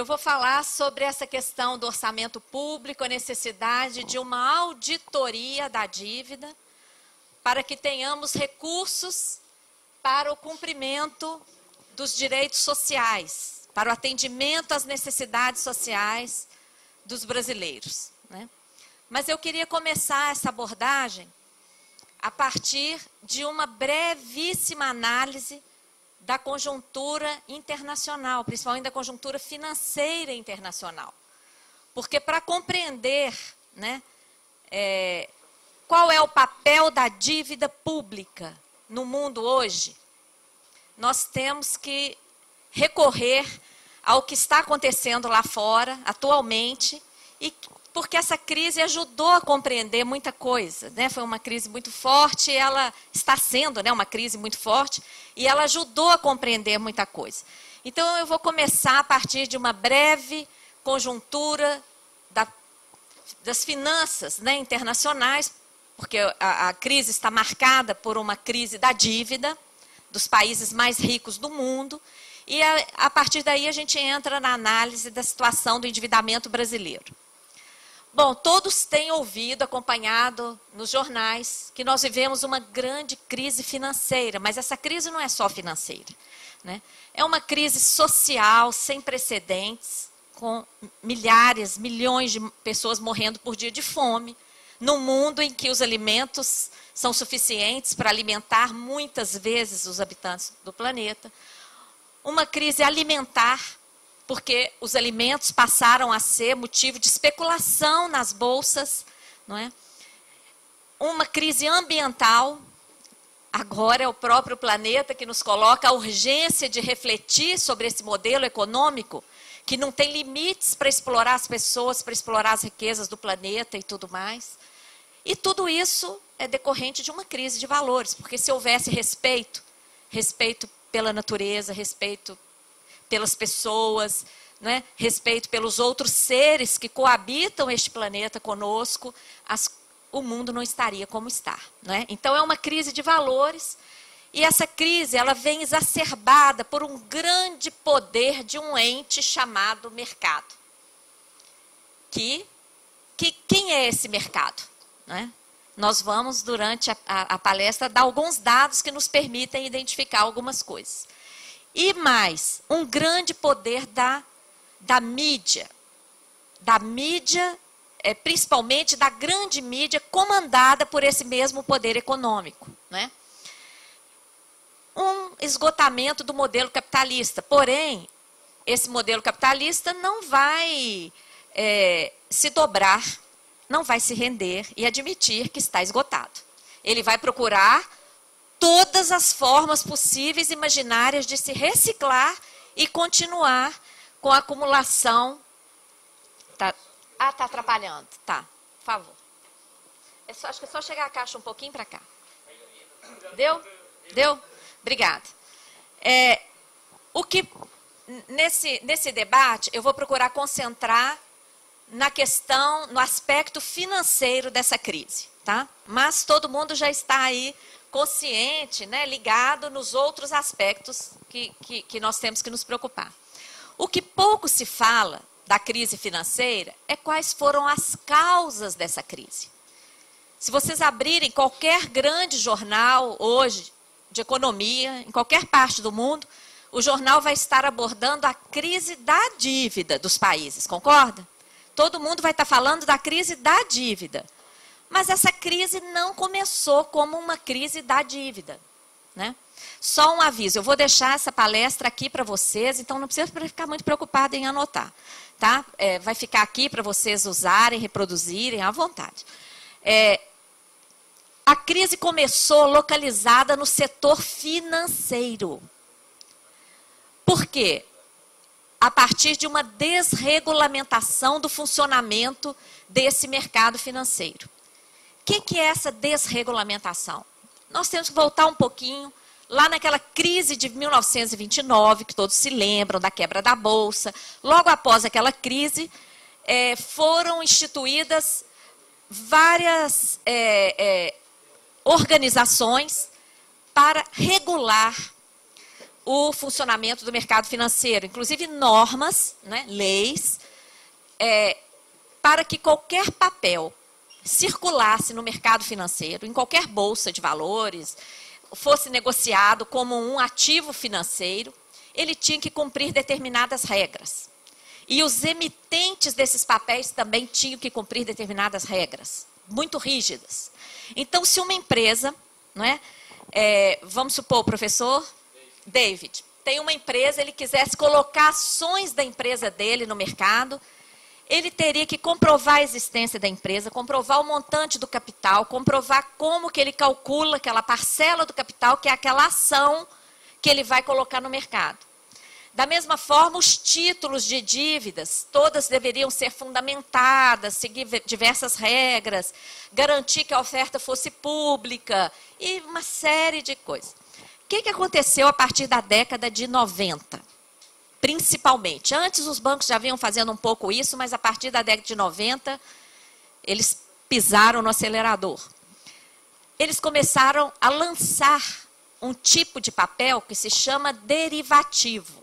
Eu vou falar sobre essa questão do orçamento público, a necessidade de uma auditoria da dívida, para que tenhamos recursos para o cumprimento dos direitos sociais, para o atendimento às necessidades sociais dos brasileiros, né? Mas eu queria começar essa abordagem a partir de uma brevíssima análise da conjuntura internacional, principalmente da conjuntura financeira internacional. Porque para compreender, né, qual é o papel da dívida pública no mundo hoje, nós temos que recorrer ao que está acontecendo lá fora, atualmente, e porque essa crise ajudou a compreender muita coisa, né? Foi uma crise muito forte, ela está sendo, né, uma crise muito forte, e ela ajudou a compreender muita coisa. Então, eu vou começar a partir de uma breve conjuntura das finanças, né, internacionais, porque a crise está marcada por uma crise da dívida dos países mais ricos do mundo, e a partir daí a gente entra na análise da situação do endividamento brasileiro. Bom, todos têm ouvido, acompanhado nos jornais, que nós vivemos uma grande crise financeira, mas essa crise não é só financeira, né? É uma crise social sem precedentes, com milhares, milhões de pessoas morrendo por dia de fome, num mundo em que os alimentos são suficientes para alimentar muitas vezes os habitantes do planeta. Uma crise alimentar, porque os alimentos passaram a ser motivo de especulação nas bolsas, não é? Uma crise ambiental, agora é o próprio planeta que nos coloca a urgência de refletir sobre esse modelo econômico, que não tem limites para explorar as pessoas, para explorar as riquezas do planeta e tudo mais. E tudo isso é decorrente de uma crise de valores, porque se houvesse respeito pela natureza, respeito pelas pessoas, né? Respeito pelos outros seres que coabitam este planeta conosco, o mundo não estaria como está, né? Então, é uma crise de valores, e essa crise ela vem exacerbada por um grande poder de um ente chamado mercado. Quem é esse mercado, né? Nós vamos, durante a palestra, dar alguns dados que nos permitem identificar algumas coisas. E mais, um grande poder da mídia, principalmente da grande mídia, comandada por esse mesmo poder econômico, né? Um esgotamento do modelo capitalista. Porém, esse modelo capitalista não vai se dobrar, não vai se render e admitir que está esgotado. Ele vai procurar todas as formas possíveis e imaginárias de se reciclar e continuar com a acumulação. Tá atrapalhando. Tá, por favor. Acho que é só chegar a caixa um pouquinho para cá. Deu? Deu? Obrigada. Nesse debate, eu vou procurar concentrar na questão, no aspecto financeiro dessa crise, tá? Mas todo mundo já está aí consciente, né, ligado nos outros aspectos que nós temos que nos preocupar. O que pouco se fala da crise financeira é quais foram as causas dessa crise. Se vocês abrirem qualquer grande jornal hoje de economia, em qualquer parte do mundo, o jornal vai estar abordando a crise da dívida dos países, concorda? Todo mundo vai estar falando da crise da dívida. Mas essa crise não começou como uma crise da dívida, né? Só um aviso, eu vou deixar essa palestra aqui para vocês, então não precisa ficar muito preocupado em anotar, tá? Vai ficar aqui para vocês usarem, reproduzirem à vontade. A crise começou localizada no setor financeiro. Por quê? A partir de uma desregulamentação do funcionamento desse mercado financeiro. O que é essa desregulamentação? Nós temos que voltar um pouquinho lá naquela crise de 1929, que todos se lembram da quebra da Bolsa. Logo após aquela crise, foram instituídas várias organizações para regular, o funcionamento do mercado financeiro, inclusive normas, né, leis, para que qualquer papel circulasse no mercado financeiro, em qualquer bolsa de valores, fosse negociado como um ativo financeiro, ele tinha que cumprir determinadas regras. E os emitentes desses papéis também tinham que cumprir determinadas regras, muito rígidas. Então, se uma empresa, não é, vamos supor, o professor David, tem uma empresa, ele quisesse colocar ações da empresa dele no mercado, ele teria que comprovar a existência da empresa, comprovar o montante do capital, comprovar como que ele calcula aquela parcela do capital, que é aquela ação que ele vai colocar no mercado. Da mesma forma, os títulos de dívidas, todas deveriam ser fundamentadas, seguir diversas regras, garantir que a oferta fosse pública e uma série de coisas. O que aconteceu a partir da década de 90? Principalmente. Antes os bancos já vinham fazendo um pouco isso, mas a partir da década de 90, eles pisaram no acelerador. Eles começaram a lançar um tipo de papel que se chama derivativo.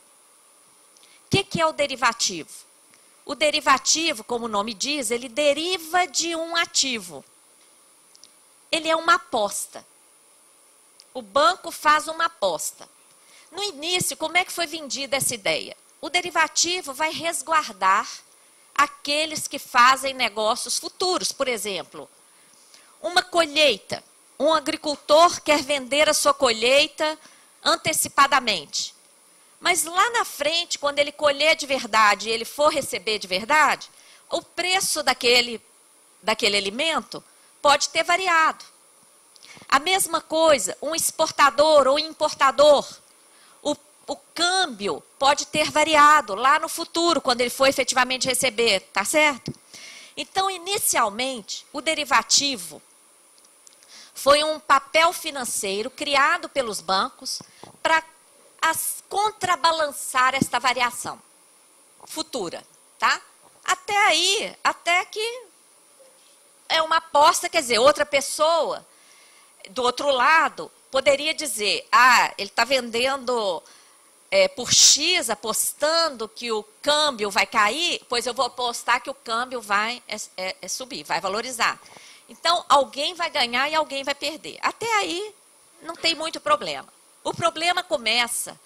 O que é o derivativo? O derivativo, como o nome diz, ele deriva de um ativo. Ele é uma aposta. O banco faz uma aposta. No início, como é que foi vendida essa ideia? O derivativo vai resguardar aqueles que fazem negócios futuros. Por exemplo, uma colheita. Um agricultor quer vender a sua colheita antecipadamente. Mas lá na frente, quando ele colher de verdade e ele for receber de verdade, o preço daquele alimento pode ter variado. A mesma coisa, um exportador ou importador. O câmbio pode ter variado lá no futuro, quando ele for efetivamente receber, tá certo? Então, inicialmente, o derivativo foi um papel financeiro criado pelos bancos para contrabalançar esta variação futura, tá? Até aí, até que é uma aposta, quer dizer, outra pessoa do outro lado poderia dizer, ele está vendendo por X, apostando que o câmbio vai cair, pois eu vou apostar que o câmbio vai subir, vai valorizar. Então, alguém vai ganhar e alguém vai perder. Até aí, não tem muito problema. O problema começa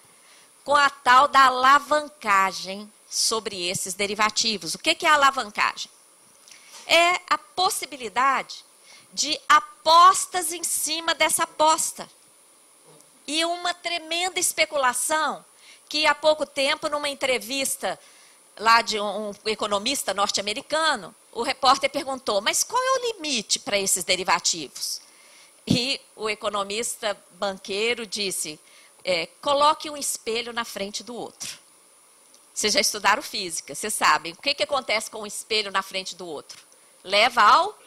com a tal da alavancagem sobre esses derivativos. O que é a alavancagem? É a possibilidade de apostas em cima dessa aposta. E uma tremenda especulação que há pouco tempo, numa entrevista lá de um economista norte-americano, o repórter perguntou, mas qual é o limite para esses derivativos? E o economista banqueiro disse, coloque um espelho na frente do outro. Vocês já estudaram física, vocês sabem. O que acontece com um espelho na frente do outro? Leva ao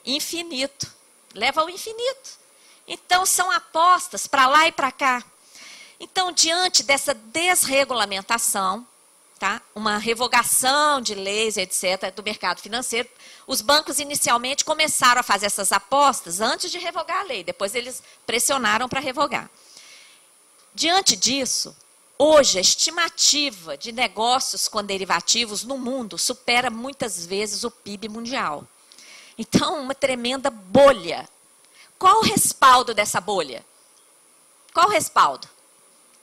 infinito. Leva ao infinito. Então, são apostas para lá e para cá. Então, diante dessa desregulamentação, tá? Uma revogação de leis, etc., do mercado financeiro, os bancos inicialmente começaram a fazer essas apostas antes de revogar a lei. Depois eles pressionaram para revogar. Diante disso, hoje a estimativa de negócios com derivativos no mundo supera muitas vezes o PIB mundial. Então, uma tremenda bolha. Qual o respaldo dessa bolha? Qual o respaldo?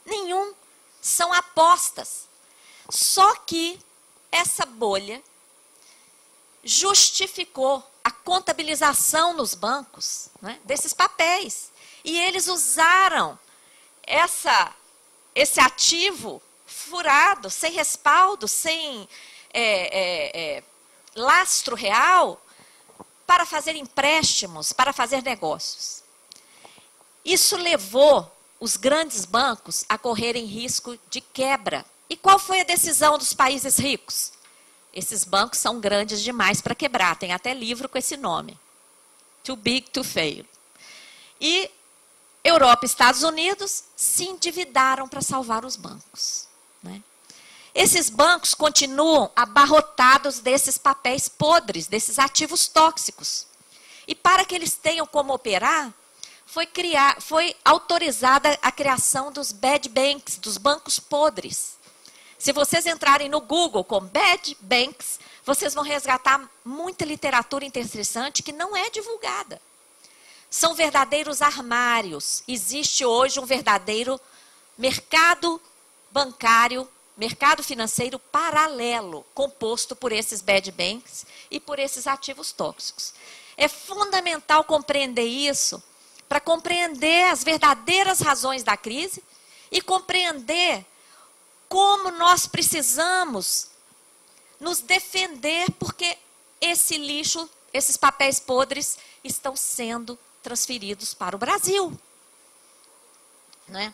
Nenhum. São apostas. Só que essa bolha justificou a contabilização nos bancos, né, desses papéis. E eles usaram esse ativo furado, sem respaldo, sem lastro real, para fazer empréstimos, para fazer negócios. Isso levou os grandes bancos a correrem risco de quebra. E qual foi a decisão dos países ricos? Esses bancos são grandes demais para quebrar. Tem até livro com esse nome. Too big to fail. E Europa e Estados Unidos se endividaram para salvar os bancos, né? Esses bancos continuam abarrotados desses papéis podres, desses ativos tóxicos. E para que eles tenham como operar, foi autorizada a criação dos bad banks, dos bancos podres. Se vocês entrarem no Google com bad banks, vocês vão resgatar muita literatura interessante que não é divulgada. São verdadeiros armários. Existe hoje um verdadeiro mercado bancário, mercado financeiro paralelo, composto por esses bad banks e por esses ativos tóxicos. É fundamental compreender isso para compreender as verdadeiras razões da crise e compreender como nós precisamos nos defender, porque esse lixo, esses papéis podres, estão sendo transferidos para o Brasil. Né?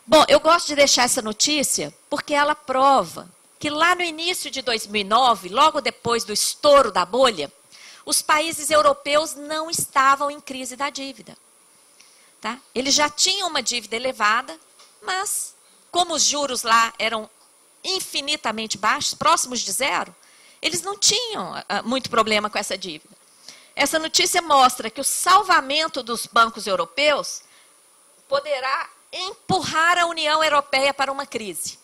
Bom, eu gosto de deixar essa notícia porque ela prova que lá no início de 2009, logo depois do estouro da bolha, os países europeus não estavam em crise da dívida. Tá? Eles já tinham uma dívida elevada, mas como os juros lá eram infinitamente baixos, próximos de zero, eles não tinham muito problema com essa dívida. Essa notícia mostra que o salvamento dos bancos europeus poderá empurrar a União Europeia para uma crise.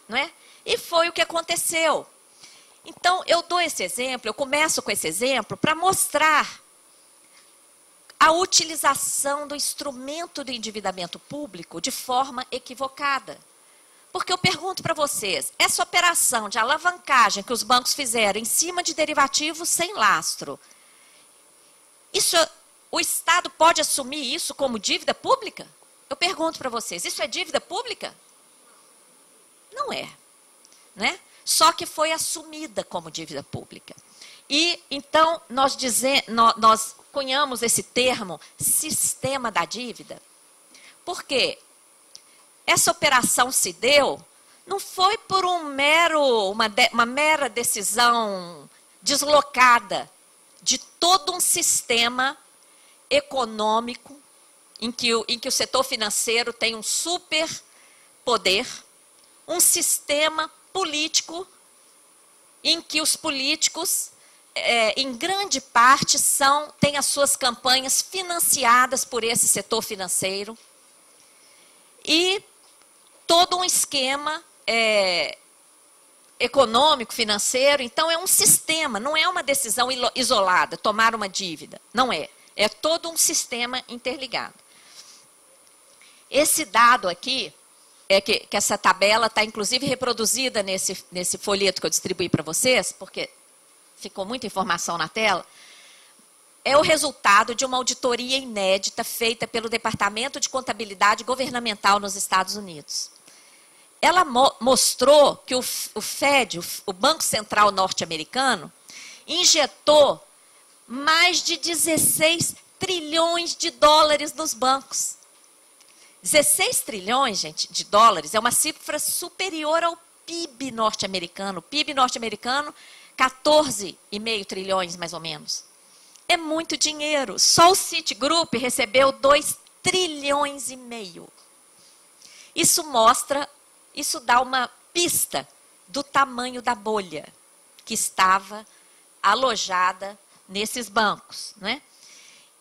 Não é? E foi o que aconteceu. Então, eu dou esse exemplo, eu começo com esse exemplo para mostrar a utilização do instrumento do endividamento público de forma equivocada. Porque eu pergunto para vocês, essa operação de alavancagem que os bancos fizeram em cima de derivativos sem lastro, o Estado pode assumir isso como dívida pública? Eu pergunto para vocês, isso é dívida pública? Não é. Né? Só que foi assumida como dívida pública. E, então, nós cunhamos esse termo, sistema da dívida, porque essa operação se deu, não foi por uma mera decisão deslocada de todo um sistema econômico em que o setor financeiro tem um super poder, um sistema político em que os políticos, em grande parte, têm as suas campanhas financiadas por esse setor financeiro e todo um esquema econômico, financeiro. Então, é um sistema, não é uma decisão isolada, tomar uma dívida. Não é. É todo um sistema interligado. Esse dado aqui, que essa tabela está, inclusive, reproduzida nesse folheto que eu distribuí para vocês, porque ficou muita informação na tela, é o resultado de uma auditoria inédita feita pelo Departamento de Contabilidade Governamental nos Estados Unidos. Ela mostrou que o Fed, o Banco Central norte-americano, injetou mais de 16 trilhões de dólares nos bancos. 16 trilhões, gente, de dólares é uma cifra superior ao PIB norte-americano. O PIB norte-americano, 14,5 trilhões, mais ou menos. É muito dinheiro. Só o Citigroup recebeu 2,5 trilhões. Isso dá uma pista do tamanho da bolha que estava alojada nesses bancos, né?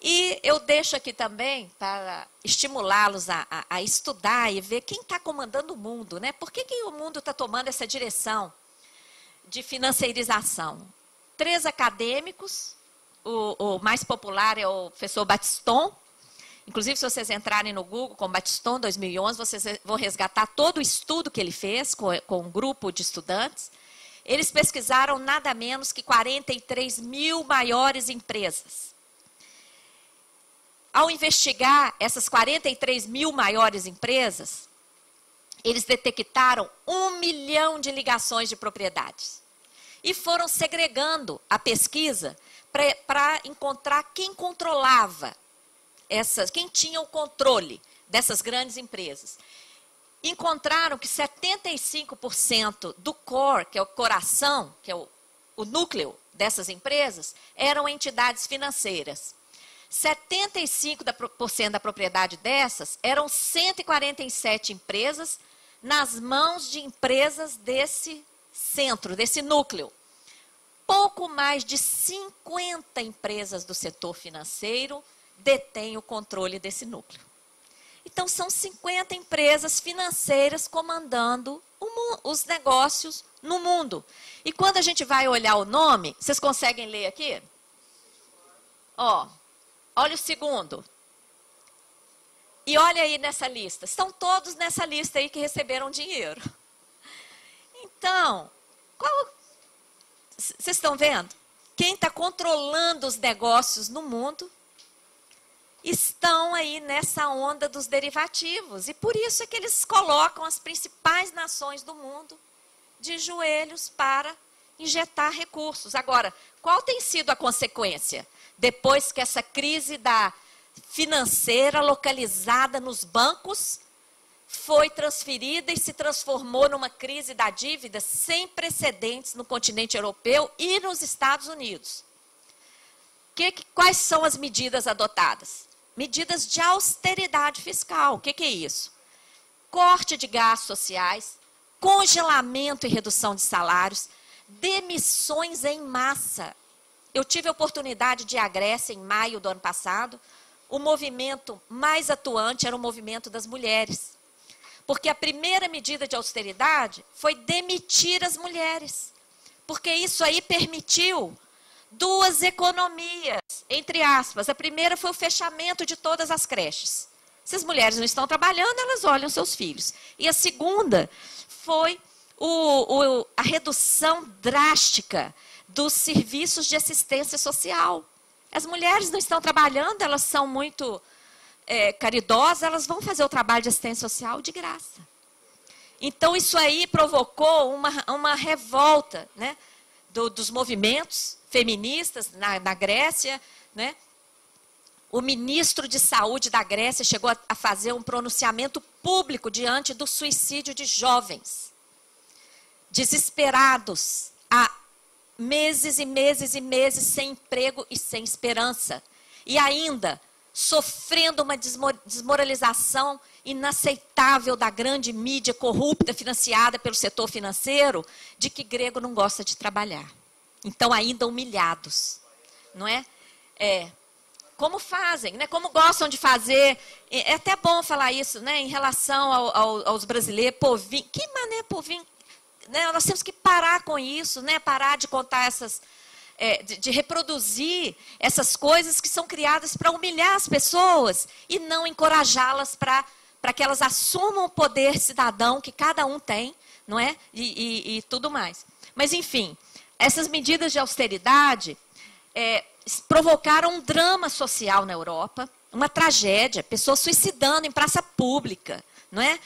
E eu deixo aqui também para estimulá-los a estudar e ver quem está comandando o mundo, né? Por que o mundo está tomando essa direção de financeirização? 3 acadêmicos, o mais popular é o professor Battiston. Inclusive, se vocês entrarem no Google com Battiston 2011, vocês vão resgatar todo o estudo que ele fez com um grupo de estudantes. Eles pesquisaram nada menos que 43 mil maiores empresas. Ao investigar essas 43 mil maiores empresas, eles detectaram 1 milhão de ligações de propriedades. E foram segregando a pesquisa para encontrar quem controlava quem tinha o controle dessas grandes empresas. Encontraram que 75% do core, que é o coração, que é o núcleo dessas empresas, eram entidades financeiras. 75% da propriedade dessas eram 147 empresas nas mãos de empresas desse centro, desse núcleo. Pouco mais de 50 empresas do setor financeiro detém o controle desse núcleo. Então, são 50 empresas financeiras comandando os negócios no mundo. E quando a gente vai olhar o nome, vocês conseguem ler aqui? Ó, olha o segundo. E olha aí nessa lista. Estão todos nessa lista aí que receberam dinheiro. Então, vocês estão vendo? Quem está controlando os negócios no mundo estão aí nessa onda dos derivativos. E por isso é que eles colocam as principais nações do mundo de joelhos para injetar recursos. Agora, qual tem sido a consequência? Depois que essa crise financeira localizada nos bancos foi transferida e se transformou numa crise da dívida sem precedentes no continente europeu e nos Estados Unidos. Quais são as medidas adotadas? Medidas de austeridade fiscal. O que é isso? Corte de gastos sociais, congelamento e redução de salários, demissões em massa. Eu tive a oportunidade de ir à Grécia em maio do ano passado. O movimento mais atuante era o movimento das mulheres. Porque a primeira medida de austeridade foi demitir as mulheres. Porque isso aí permitiu duas economias, entre aspas. A primeira foi o fechamento de todas as creches. Se as mulheres não estão trabalhando, elas olham seus filhos. E a segunda foi a redução drástica dos serviços de assistência social. As mulheres não estão trabalhando, elas são muito caridosas, elas vão fazer o trabalho de assistência social de graça. Então, isso aí provocou uma revolta, né, dos movimentos feministas na Grécia, né? O ministro de Saúde da Grécia chegou a fazer um pronunciamento público diante do suicídio de jovens, desesperados, há meses e meses e meses sem emprego e sem esperança. E ainda sofrendo uma desmoralização inaceitável da grande mídia corrupta, financiada pelo setor financeiro, de que grego não gosta de trabalhar. Então, ainda humilhados, não é? Como fazem, né? Como gostam de fazer. É até bom falar isso, né? Em relação aos brasileiros, povinho. Que mané povinho? Né? Nós temos que parar com isso, né? Parar de contar de reproduzir essas coisas que são criadas para humilhar as pessoas e não encorajá-las para que elas assumam o poder cidadão que cada um tem, não é? E tudo mais. Mas, enfim, essas medidas de austeridade provocaram um drama social na Europa, uma tragédia, pessoas suicidando em praça pública, não é?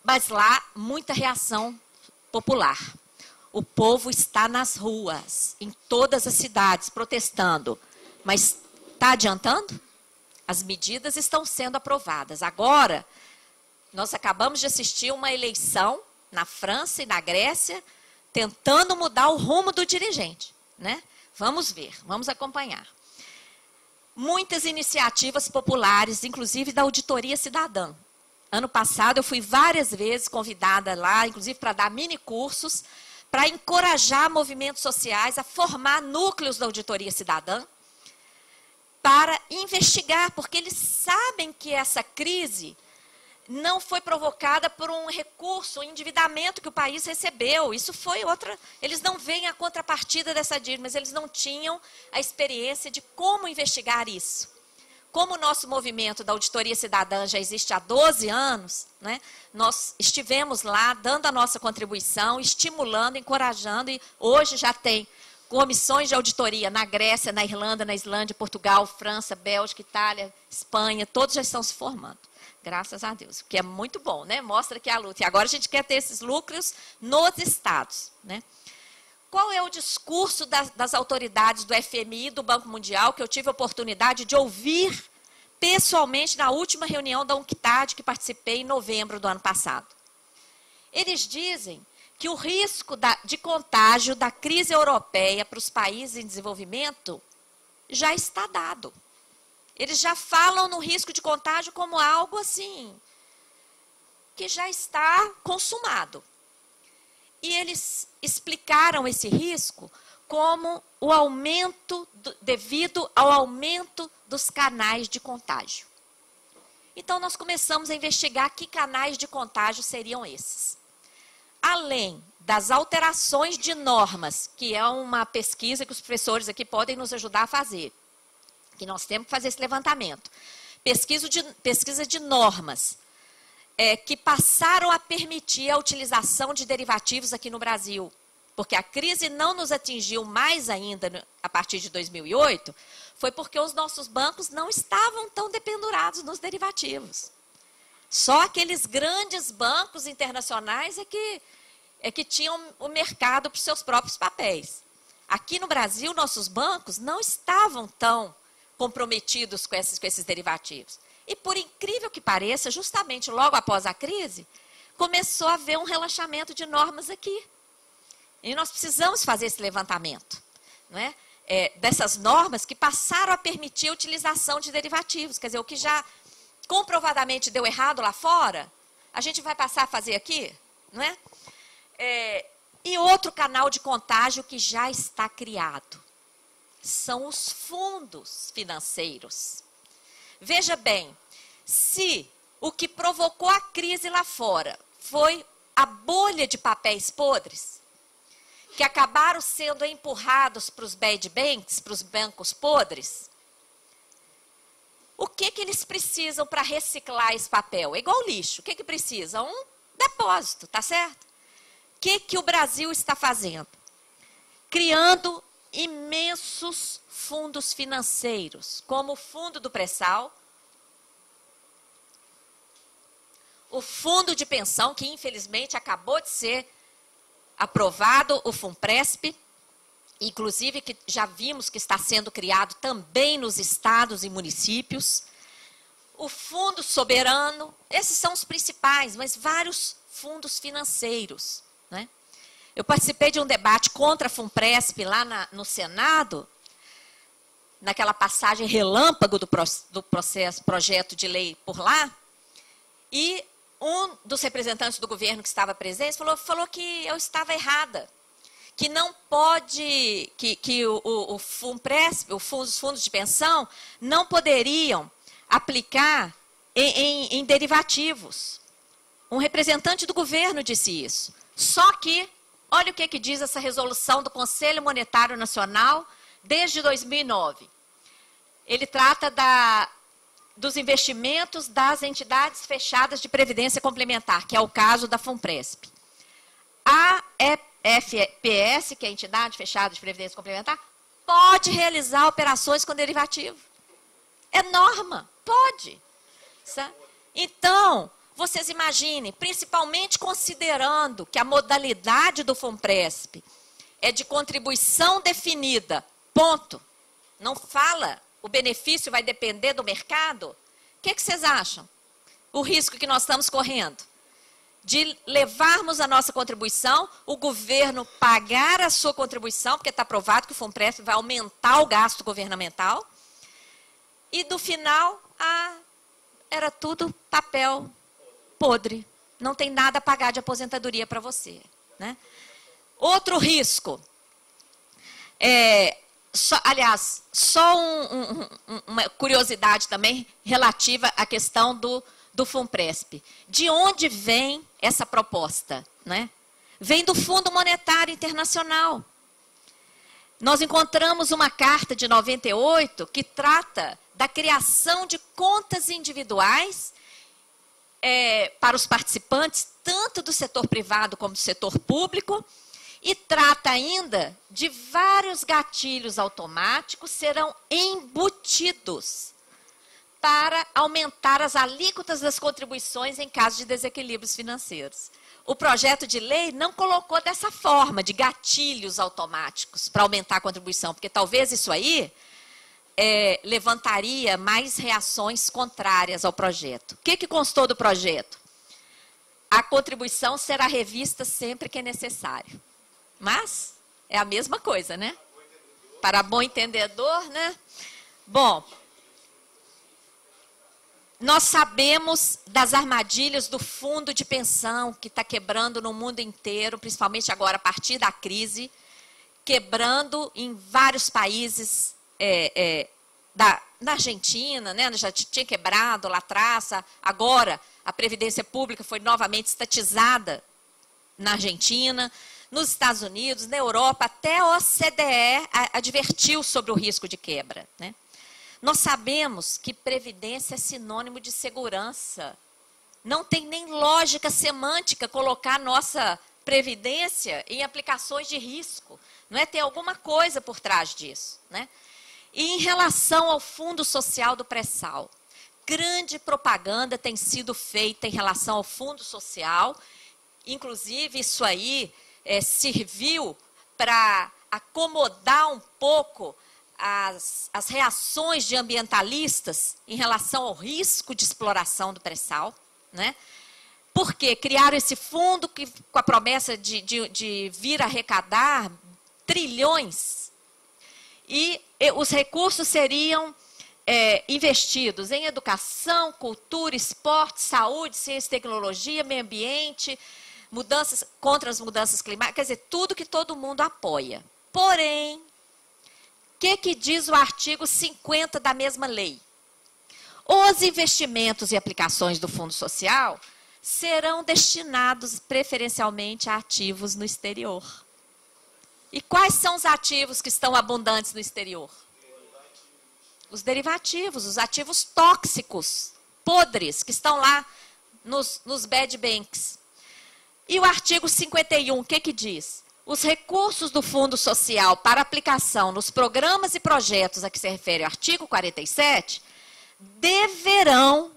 Mas lá, muita reação popular. O povo está nas ruas, em todas as cidades, protestando. Mas está adiantando? As medidas estão sendo aprovadas. Agora, nós acabamos de assistir uma eleição na França e na Grécia, tentando mudar o rumo do dirigente, né? Vamos ver, vamos acompanhar. Muitas iniciativas populares, inclusive da Auditoria Cidadã. Ano passado, eu fui várias vezes convidada lá, inclusive para dar mini-cursos, para encorajar movimentos sociais a formar núcleos da Auditoria Cidadã, para investigar, porque eles sabem que essa crise não foi provocada por um recurso, um endividamento que o país recebeu. Isso foi outra... Eles não veem a contrapartida dessa dívida, mas eles não tinham a experiência de como investigar isso. Como o nosso movimento da Auditoria Cidadã já existe há 12 anos, né, nós estivemos lá dando a nossa contribuição, estimulando, encorajando, e hoje já tem comissões de auditoria na Grécia, na Irlanda, na Islândia, Portugal, França, Bélgica, Itália, Espanha, todos já estão se formando. Graças a Deus, o que é muito bom, né? Mostra que é a luta. E agora a gente quer ter esses lucros nos estados, né? Qual é o discurso das autoridades do FMI e do Banco Mundial, que eu tive a oportunidade de ouvir pessoalmente na última reunião da UNCTAD, que participei em novembro do ano passado? Eles dizem que o risco de contágio da crise europeia para os países em desenvolvimento já está dado. Eles já falam no risco de contágio como algo assim, que já está consumado. E eles explicaram esse risco como o aumento, devido ao aumento dos canais de contágio. Então, nós começamos a investigar que canais de contágio seriam esses. Além das alterações de normas, que é uma pesquisa que os professores aqui podem nos ajudar a fazer, que nós temos que fazer esse levantamento. Pesquisa de normas que passaram a permitir a utilização de derivativos aqui no Brasil, porque a crise não nos atingiu mais ainda a partir de 2008, foi porque os nossos bancos não estavam tão dependurados nos derivativos. Só aqueles grandes bancos internacionais é que tinham o mercado para os seus próprios papéis. Aqui no Brasil, nossos bancos não estavam tão comprometidos com esses derivativos. E, por incrível que pareça, justamente logo após a crise, começou a haver um relaxamento de normas aqui. E nós precisamos fazer esse levantamento, não é? Dessas normas que passaram a permitir a utilização de derivativos. Quer dizer, o que já comprovadamente deu errado lá fora, a gente vai passar a fazer aqui, não é? E outro canal de contágio que já está criado são os fundos financeiros. Veja bem, se o que provocou a crise lá fora foi a bolha de papéis podres, que acabaram sendo empurrados para os bad banks, para os bancos podres, o que eles precisam para reciclar esse papel? É igual lixo. O que precisa? Um depósito, tá certo? O que o Brasil está fazendo? Criando imensos fundos financeiros, como o Fundo do Pré-Sal, o Fundo de Pensão, que infelizmente acabou de ser aprovado, o FUNPRESP, inclusive que já vimos que está sendo criado também nos estados e municípios, o Fundo Soberano, esses são os principais, mas vários fundos financeiros, né? Eu participei de um debate contra a FUNPRESP lá no Senado, naquela passagem relâmpago do projeto de lei por lá, e um dos representantes do governo que estava presente falou que eu estava errada, que não pode, que o FUNPRESP, os fundos de pensão, não poderiam aplicar em derivativos. Um representante do governo disse isso. Só que, olha o que diz essa resolução do Conselho Monetário Nacional desde 2009. Ele trata dos investimentos das entidades fechadas de previdência complementar, que é o caso da FUNPRESP. A FPS, que é a entidade fechada de previdência complementar, pode realizar operações com derivativo. É norma, pode. Sabe? Então, vocês imaginem, principalmente considerando que a modalidade do FUNPRESP é de contribuição definida, ponto. Não fala, o benefício vai depender do mercado. O que vocês acham? O risco que nós estamos correndo de levarmos a nossa contribuição, o governo pagar a sua contribuição, porque está provado que o FUNPRESP vai aumentar o gasto governamental, e do final, era tudo papel podre. Não tem nada a pagar de aposentadoria para você, né? Outro risco, aliás, só uma curiosidade também relativa à questão do FUNPRESP. De onde vem essa proposta, né? Vem do Fundo Monetário Internacional. Nós encontramos uma carta de 98 que trata da criação de contas individuais para os participantes, tanto do setor privado como do setor público, e trata ainda de vários gatilhos automáticos serão embutidos para aumentar as alíquotas das contribuições em caso de desequilíbrios financeiros. O projeto de lei não colocou dessa forma, de gatilhos automáticos para aumentar a contribuição, porque talvez isso aí levantaria mais reações contrárias ao projeto. O que constou do projeto? A contribuição será revista sempre que é necessário. Mas é a mesma coisa, né? Para bom entendedor, né? Bom, nós sabemos das armadilhas do fundo de pensão que está quebrando no mundo inteiro, principalmente agora a partir da crise, quebrando em vários países na Argentina, né? Já tinha quebrado lá atrás, agora a Previdência Pública foi novamente estatizada na Argentina, nos Estados Unidos, na Europa, até a OCDE advertiu sobre o risco de quebra, né? Nós sabemos que previdência é sinônimo de segurança. Não tem nem lógica semântica colocar nossa previdência em aplicações de risco. Não é? Tem alguma coisa por trás disso, né? E em relação ao Fundo Social do Pré-Sal, grande propaganda tem sido feita em relação ao Fundo Social. Inclusive, isso aí serviu para acomodar um pouco as reações de ambientalistas em relação ao risco de exploração do pré-sal, né? Porque criaram esse fundo com a promessa de vir arrecadar trilhões e os recursos seriam investidos em educação, cultura, esporte, saúde, ciência e tecnologia, meio ambiente, mudanças contra as mudanças climáticas, quer dizer, tudo que todo mundo apoia. Porém, o que diz o artigo 50 da mesma lei? Os investimentos e aplicações do Fundo Social serão destinados preferencialmente a ativos no exterior. E quais são os ativos que estão abundantes no exterior? Os derivativos, os ativos tóxicos, podres, que estão lá nos bad banks. E o artigo 51, o que diz? Os recursos do Fundo Social para aplicação nos programas e projetos a que se refere o artigo 47, deverão,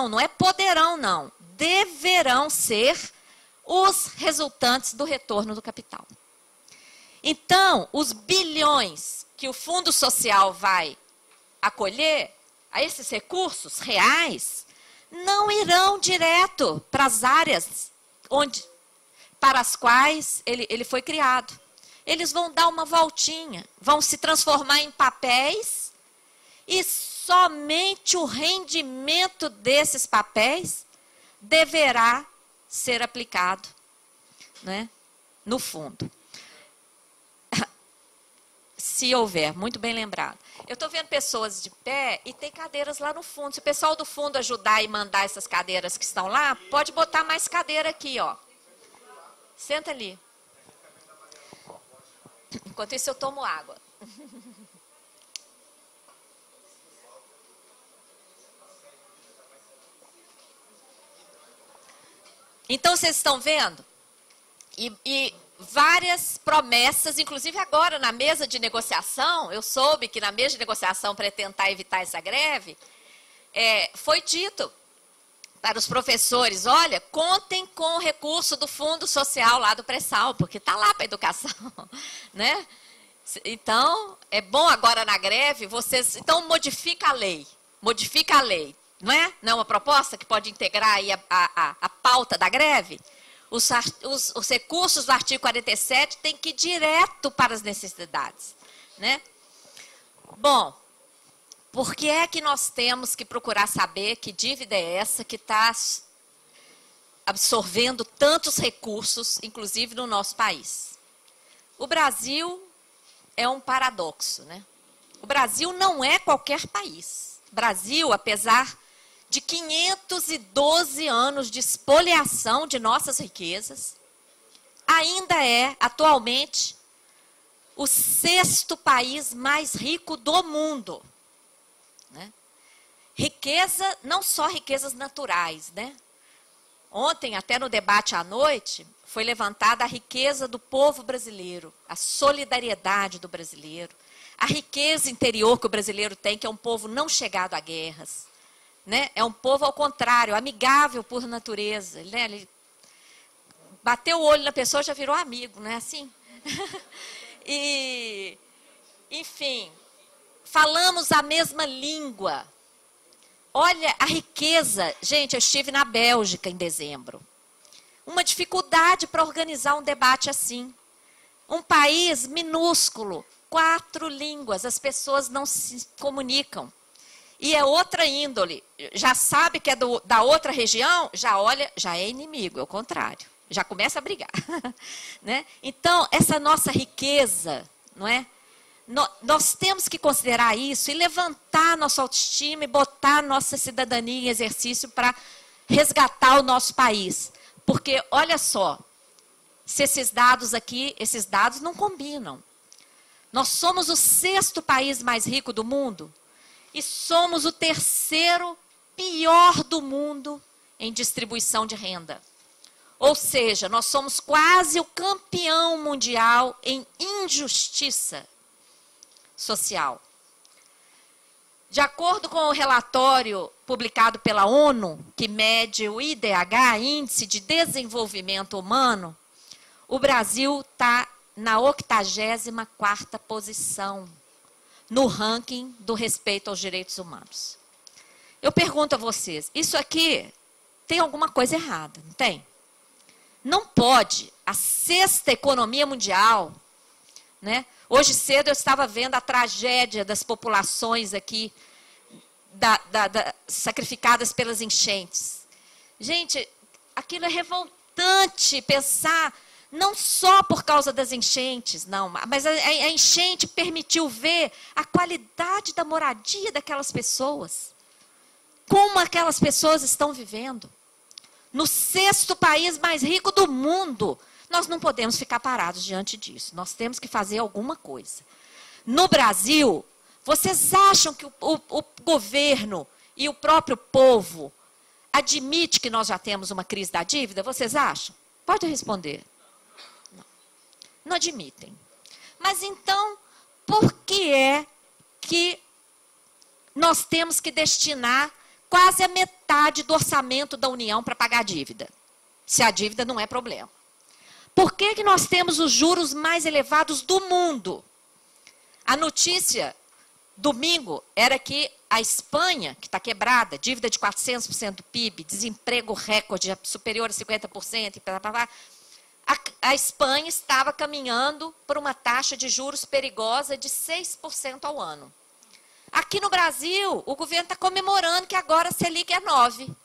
não é poderão não, deverão ser os resultantes do retorno do capital. Então, os bilhões que o Fundo Social vai acolher, a esses recursos reais, não irão direto para as áreas para as quais ele foi criado. Eles vão dar uma voltinha, vão se transformar em papéis e somente o rendimento desses papéis deverá ser aplicado, né, no fundo. Se houver, muito bem lembrado. Eu estou vendo pessoas de pé e tem cadeiras lá no fundo. Se o pessoal do fundo ajudar e mandar essas cadeiras que estão lá, pode botar mais cadeira aqui, ó. Senta ali. Enquanto isso, eu tomo água. Então, vocês estão vendo? E várias promessas, inclusive agora na mesa de negociação, eu soube que na mesa de negociação para tentar evitar essa greve, foi dito para os professores, olha, contem com o recurso do Fundo Social lá do pré-sal, porque está lá para a educação, né? Então, é bom agora na greve, vocês, então modifica a lei, não é? Não é uma proposta que pode integrar aí a pauta da greve? Os recursos do artigo 47 têm que ir direto para as necessidades, né? Bom, por que é que nós temos que procurar saber que dívida é essa que está absorvendo tantos recursos, inclusive no nosso país? O Brasil é um paradoxo, né? O Brasil não é qualquer país. O Brasil, apesar de 512 anos de espoliação de nossas riquezas, ainda é, atualmente, o 6º país mais rico do mundo, né? Riqueza, não só riquezas naturais, né? Ontem, até no debate à noite, foi levantada a riqueza do povo brasileiro, a solidariedade do brasileiro, a riqueza interior que o brasileiro tem, que é um povo não chegado a guerras, né? É um povo, ao contrário, amigável por natureza, né? Ele bateu o olho na pessoa, já virou amigo, não é assim? E, enfim, falamos a mesma língua. Olha a riqueza. Gente, eu estive na Bélgica em dezembro. Uma dificuldade para organizar um debate assim. Um país minúsculo, 4 línguas, as pessoas não se comunicam. E é outra índole. Já sabe que é da outra região, já olha, já é inimigo, é o contrário, Já começa a brigar. Né? Então, essa nossa riqueza, não é? Nós temos que considerar isso e levantar nossa autoestima e botar nossa cidadania em exercício para resgatar o nosso país. Porque, olha só, se esses dados aqui, esses dados não combinam. Nós somos o 6º país mais rico do mundo e somos o 3º pior do mundo em distribuição de renda. Ou seja, nós somos quase o campeão mundial em injustiça social. De acordo com o relatório publicado pela ONU, que mede o IDH, Índice de Desenvolvimento Humano, o Brasil está na 84ª posição no ranking do respeito aos direitos humanos. Eu pergunto a vocês, isso aqui tem alguma coisa errada, não tem? Não pode, a 6ª economia mundial, né? Hoje cedo eu estava vendo a tragédia das populações aqui, sacrificadas pelas enchentes. Gente, aquilo é revoltante pensar, não só por causa das enchentes, não, mas a enchente permitiu ver a qualidade da moradia daquelas pessoas. Como aquelas pessoas estão vivendo. No 6º país mais rico do mundo. Nós não podemos ficar parados diante disso. Nós temos que fazer alguma coisa. No Brasil, vocês acham que o governo e o próprio povo admite que nós já temos uma crise da dívida? Vocês acham? Pode responder. Não admitem. Mas então, por que é que nós temos que destinar quase a metade do orçamento da União para pagar a dívida? Se a dívida não é problema. Por que que nós temos os juros mais elevados do mundo? A notícia, domingo, era que a Espanha, que está quebrada, dívida de 400% do PIB, desemprego recorde superior a 50%, a Espanha estava caminhando por uma taxa de juros perigosa de 6% ao ano. Aqui no Brasil, o governo está comemorando que agora a Selic é 9%.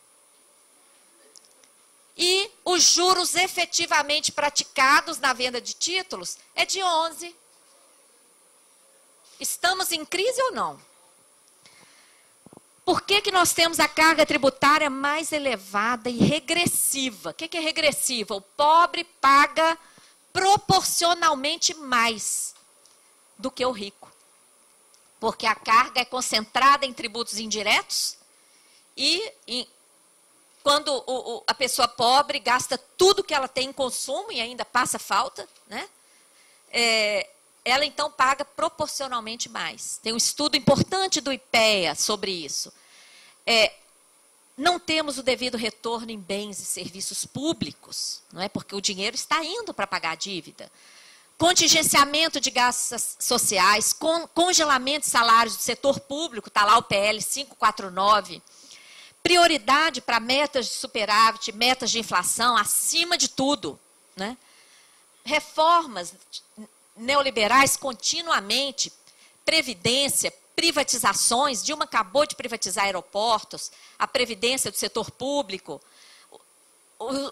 E os juros efetivamente praticados na venda de títulos é de 11%. Estamos em crise ou não? Por que que nós temos a carga tributária mais elevada e regressiva? O que é regressiva? O pobre paga proporcionalmente mais do que o rico. Porque a carga é concentrada em tributos indiretos e quando a pessoa pobre gasta tudo que ela tem em consumo e ainda passa falta, né? Ela então paga proporcionalmente mais. Tem um estudo importante do IPEA sobre isso. Não temos o devido retorno em bens e serviços públicos, não é? Porque o dinheiro está indo para pagar a dívida. Contingenciamento de gastos sociais, congelamento de salários do setor público, está lá o PL 549. Prioridade para metas de superávit, metas de inflação, acima de tudo, né? Reformas neoliberais continuamente, previdência, privatizações. Dilma acabou de privatizar aeroportos, a previdência do setor público.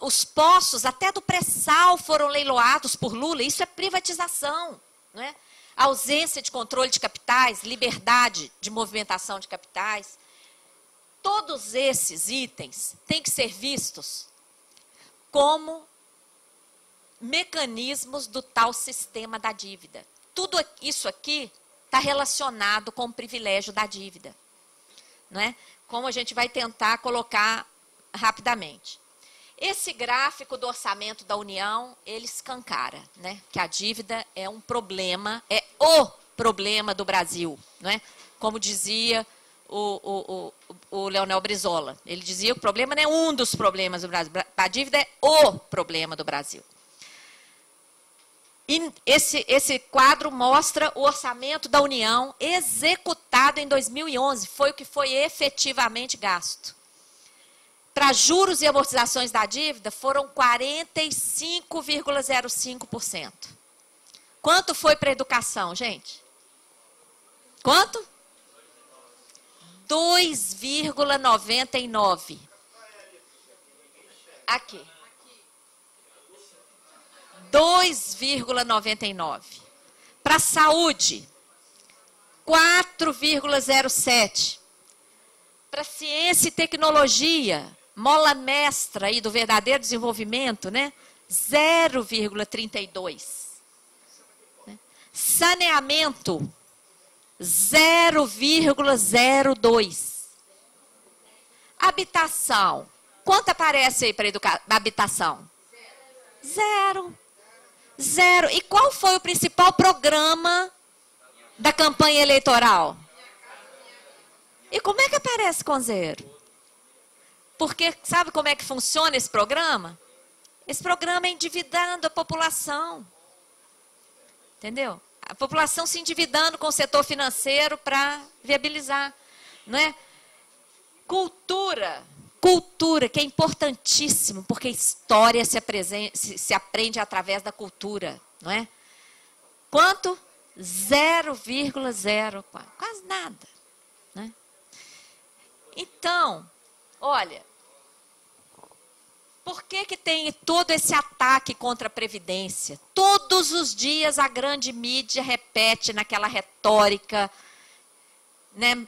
Os postos, até do pré-sal, foram leiloados por Lula. Isso é privatização, né? Ausência de controle de capitais, liberdade de movimentação de capitais. Todos esses itens têm que ser vistos como mecanismos do tal sistema da dívida. Tudo isso aqui está relacionado com o privilégio da dívida, não é? Como a gente vai tentar colocar rapidamente. Esse gráfico do orçamento da União, ele escancara, né? Que a dívida é um problema, é o problema do Brasil, não é? Como dizia o Leonel Brizola. Ele dizia que o problema não é um dos problemas do Brasil. A dívida é o problema do Brasil. E esse quadro mostra o orçamento da União executado em 2011. Foi o que foi efetivamente gasto. Para juros e amortizações da dívida, foram 45,05%. Quanto foi para a educação, gente? Quanto? 2,99%. Aqui. 2,99. Para a saúde, 4,07. Para ciência e tecnologia, mola mestra aí do verdadeiro desenvolvimento, né? 0,32. Né? Saneamento, 0,02. Habitação. Quanto aparece aí para habitação? Zero. Zero. E qual foi o principal programa da campanha eleitoral? E como é que aparece com zero? Porque sabe como é que funciona esse programa? Esse programa é endividando a população. Entendeu? A população se endividando com o setor financeiro para viabilizar. Não é? Cultura. Cultura, que é importantíssimo, porque história se aprende através da cultura, não é? Quanto? 0,04, quase nada. Né? Então, olha, por que tem todo esse ataque contra a Previdência? Todos os dias a grande mídia repete naquela retórica, né,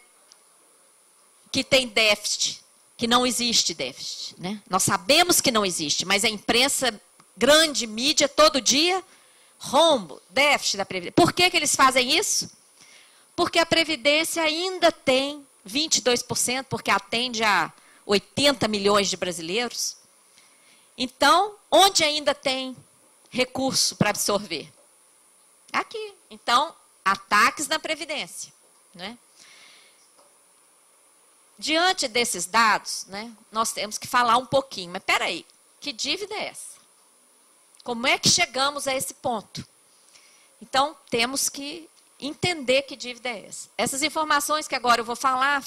que tem déficit. Que não existe déficit, né? Nós sabemos que não existe, mas a imprensa, grande mídia, todo dia, rombo, déficit da Previdência. Por que eles fazem isso? Porque a Previdência ainda tem 22%, porque atende a 80 milhões de brasileiros. Então, onde ainda tem recurso para absorver? Aqui. Então, ataques na Previdência, né? Diante desses dados, né, nós temos que falar um pouquinho. Mas, espera aí, que dívida é essa? Como é que chegamos a esse ponto? Então, temos que entender que dívida é essa. Essas informações que agora eu vou falar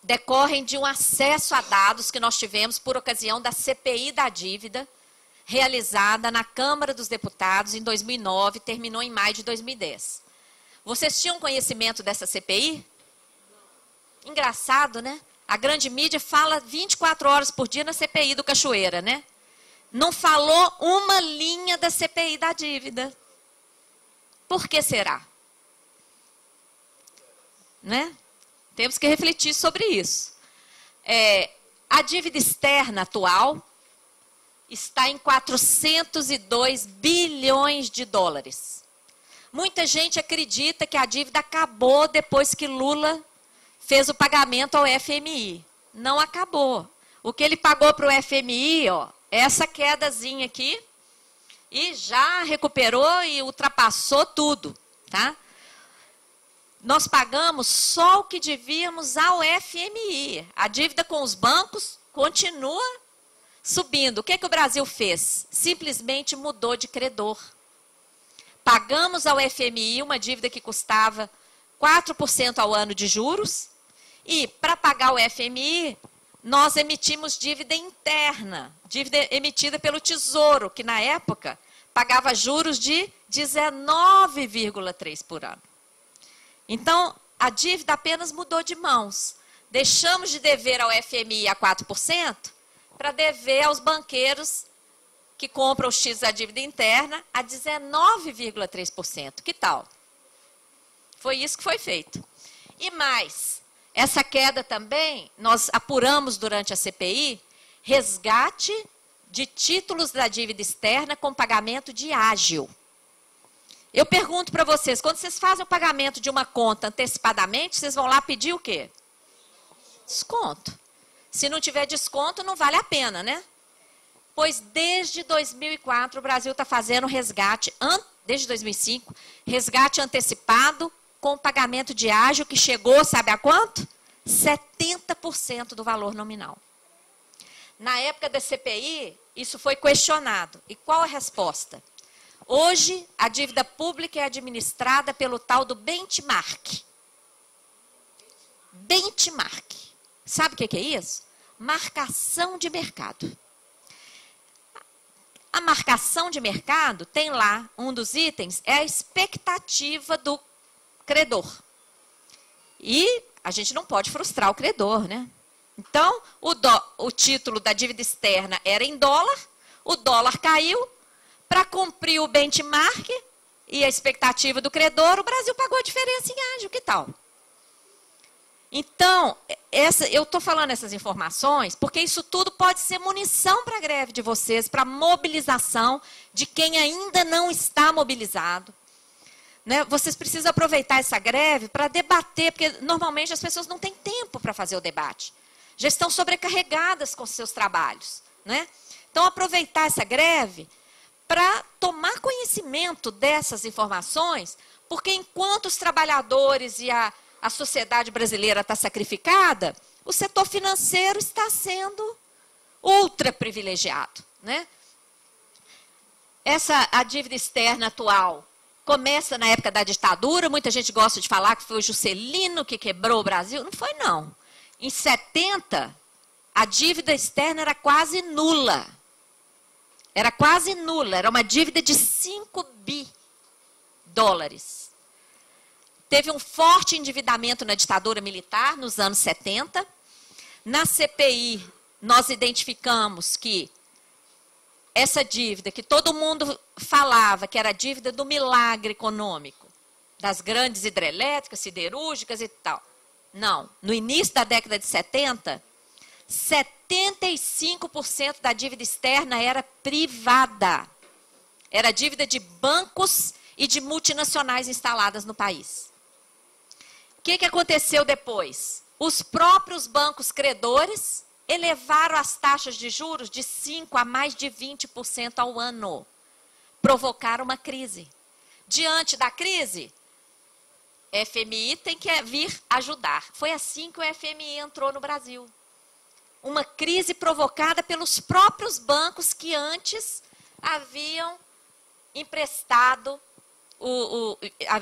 decorrem de um acesso a dados que nós tivemos por ocasião da CPI da dívida, realizada na Câmara dos Deputados em 2009, terminou em maio de 2010. Vocês tinham conhecimento dessa CPI? Engraçado, né? A grande mídia fala 24 horas por dia na CPI do Cachoeira, né? Não falou uma linha da CPI da dívida. Por que será? Né? Temos que refletir sobre isso. A dívida externa atual está em 402 bilhões de dólares. Muita gente acredita que a dívida acabou depois que Lula fez o pagamento ao FMI. Não acabou. O que ele pagou para o FMI, ó, essa quedazinha aqui, e já recuperou e ultrapassou tudo. Tá? Nós pagamos só o que devíamos ao FMI. A dívida com os bancos continua subindo. O que o Brasil fez? Simplesmente mudou de credor. Pagamos ao FMI uma dívida que custava 4% ao ano de juros e, para pagar o FMI, nós emitimos dívida interna, dívida emitida pelo Tesouro, que na época pagava juros de 19,3% por ano. Então, a dívida apenas mudou de mãos. Deixamos de dever ao FMI a 4% para dever aos banqueiros que compram os X da dívida interna a 19,3%. Que tal? Foi isso que foi feito. E mais, essa queda também, nós apuramos durante a CPI, resgate de títulos da dívida externa com pagamento de ágio. Eu pergunto para vocês, quando vocês fazem o pagamento de uma conta antecipadamente, vocês vão lá pedir o quê? Desconto. Se não tiver desconto, não vale a pena, né? Pois desde 2004 o Brasil está fazendo resgate, desde 2005, resgate antecipado com pagamento de ágio que chegou, sabe a quanto? 70% do valor nominal. Na época da CPI, isso foi questionado. E qual a resposta? Hoje, a dívida pública é administrada pelo tal do benchmark. Benchmark. Sabe o que é isso? Marcação de mercado. A marcação de mercado tem lá, um dos itens, é a expectativa do credor. E a gente não pode frustrar o credor, né? Então, o título da dívida externa era em dólar, o dólar caiu, para cumprir o benchmark e a expectativa do credor, o Brasil pagou a diferença em ágio, que tal? Então, eu estou falando essas informações porque isso tudo pode ser munição para a greve de vocês, para a mobilização de quem ainda não está mobilizado. Né? Vocês precisam aproveitar essa greve para debater, porque normalmente as pessoas não têm tempo para fazer o debate. Já estão sobrecarregadas com seus trabalhos. Né? Então, aproveitar essa greve para tomar conhecimento dessas informações, porque enquanto os trabalhadores e a sociedade brasileira está sacrificada, o setor financeiro está sendo privilegiado. Né? A dívida externa atual começa na época da ditadura, muita gente gosta de falar que foi o Juscelino que quebrou o Brasil. Não foi, não. Em 70, a dívida externa era quase nula. Era quase nula, era uma dívida de 5 bi dólares. Teve um forte endividamento na ditadura militar nos anos 70. Na CPI, nós identificamos que essa dívida, que todo mundo falava que era a dívida do milagre econômico, das grandes hidrelétricas, siderúrgicas e tal. Não, no início da década de 70, 75% da dívida externa era privada. Era dívida de bancos e de multinacionais instaladas no país. O que aconteceu depois? Os próprios bancos credores elevaram as taxas de juros de 5% a mais de 20% ao ano. Provocaram uma crise. Diante da crise, FMI tem que vir ajudar. Foi assim que o FMI entrou no Brasil. Uma crise provocada pelos próprios bancos que antes haviam emprestado,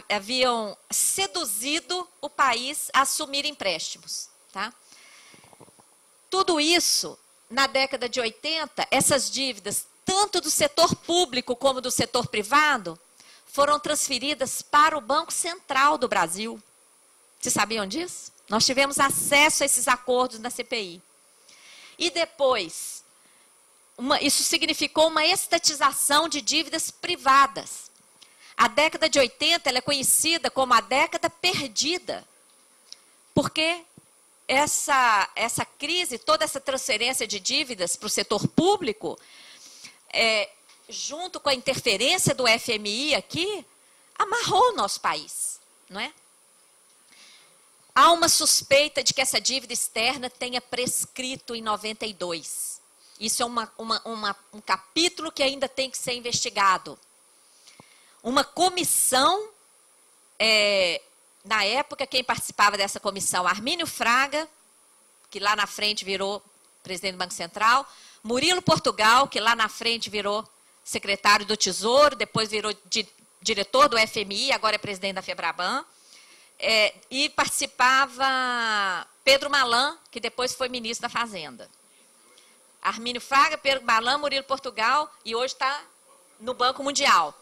haviam seduzido o país a assumir empréstimos. Tá? Tudo isso, na década de 80, essas dívidas, tanto do setor público como do setor privado, foram transferidas para o Banco Central do Brasil. Vocês sabiam disso? Nós tivemos acesso a esses acordos na CPI. E depois, isso significou uma estatização de dívidas privadas. A década de 80 ela é conhecida como a década perdida, porque essa crise, toda essa transferência de dívidas para o setor público, junto com a interferência do FMI aqui, amarrou o nosso país, não é? Há uma suspeita de que essa dívida externa tenha prescrito em 92. Isso é um capítulo que ainda tem que ser investigado. Uma comissão, na época, quem participava dessa comissão, Armínio Fraga, que lá na frente virou presidente do Banco Central, Murilo Portugal, que lá na frente virou secretário do Tesouro, depois virou diretor do FMI, agora é presidente da FEBRABAN. E participava Pedro Malan, que depois foi ministro da Fazenda. Armínio Fraga, Pedro Malan, Murilo Portugal, e hoje está no Banco Mundial.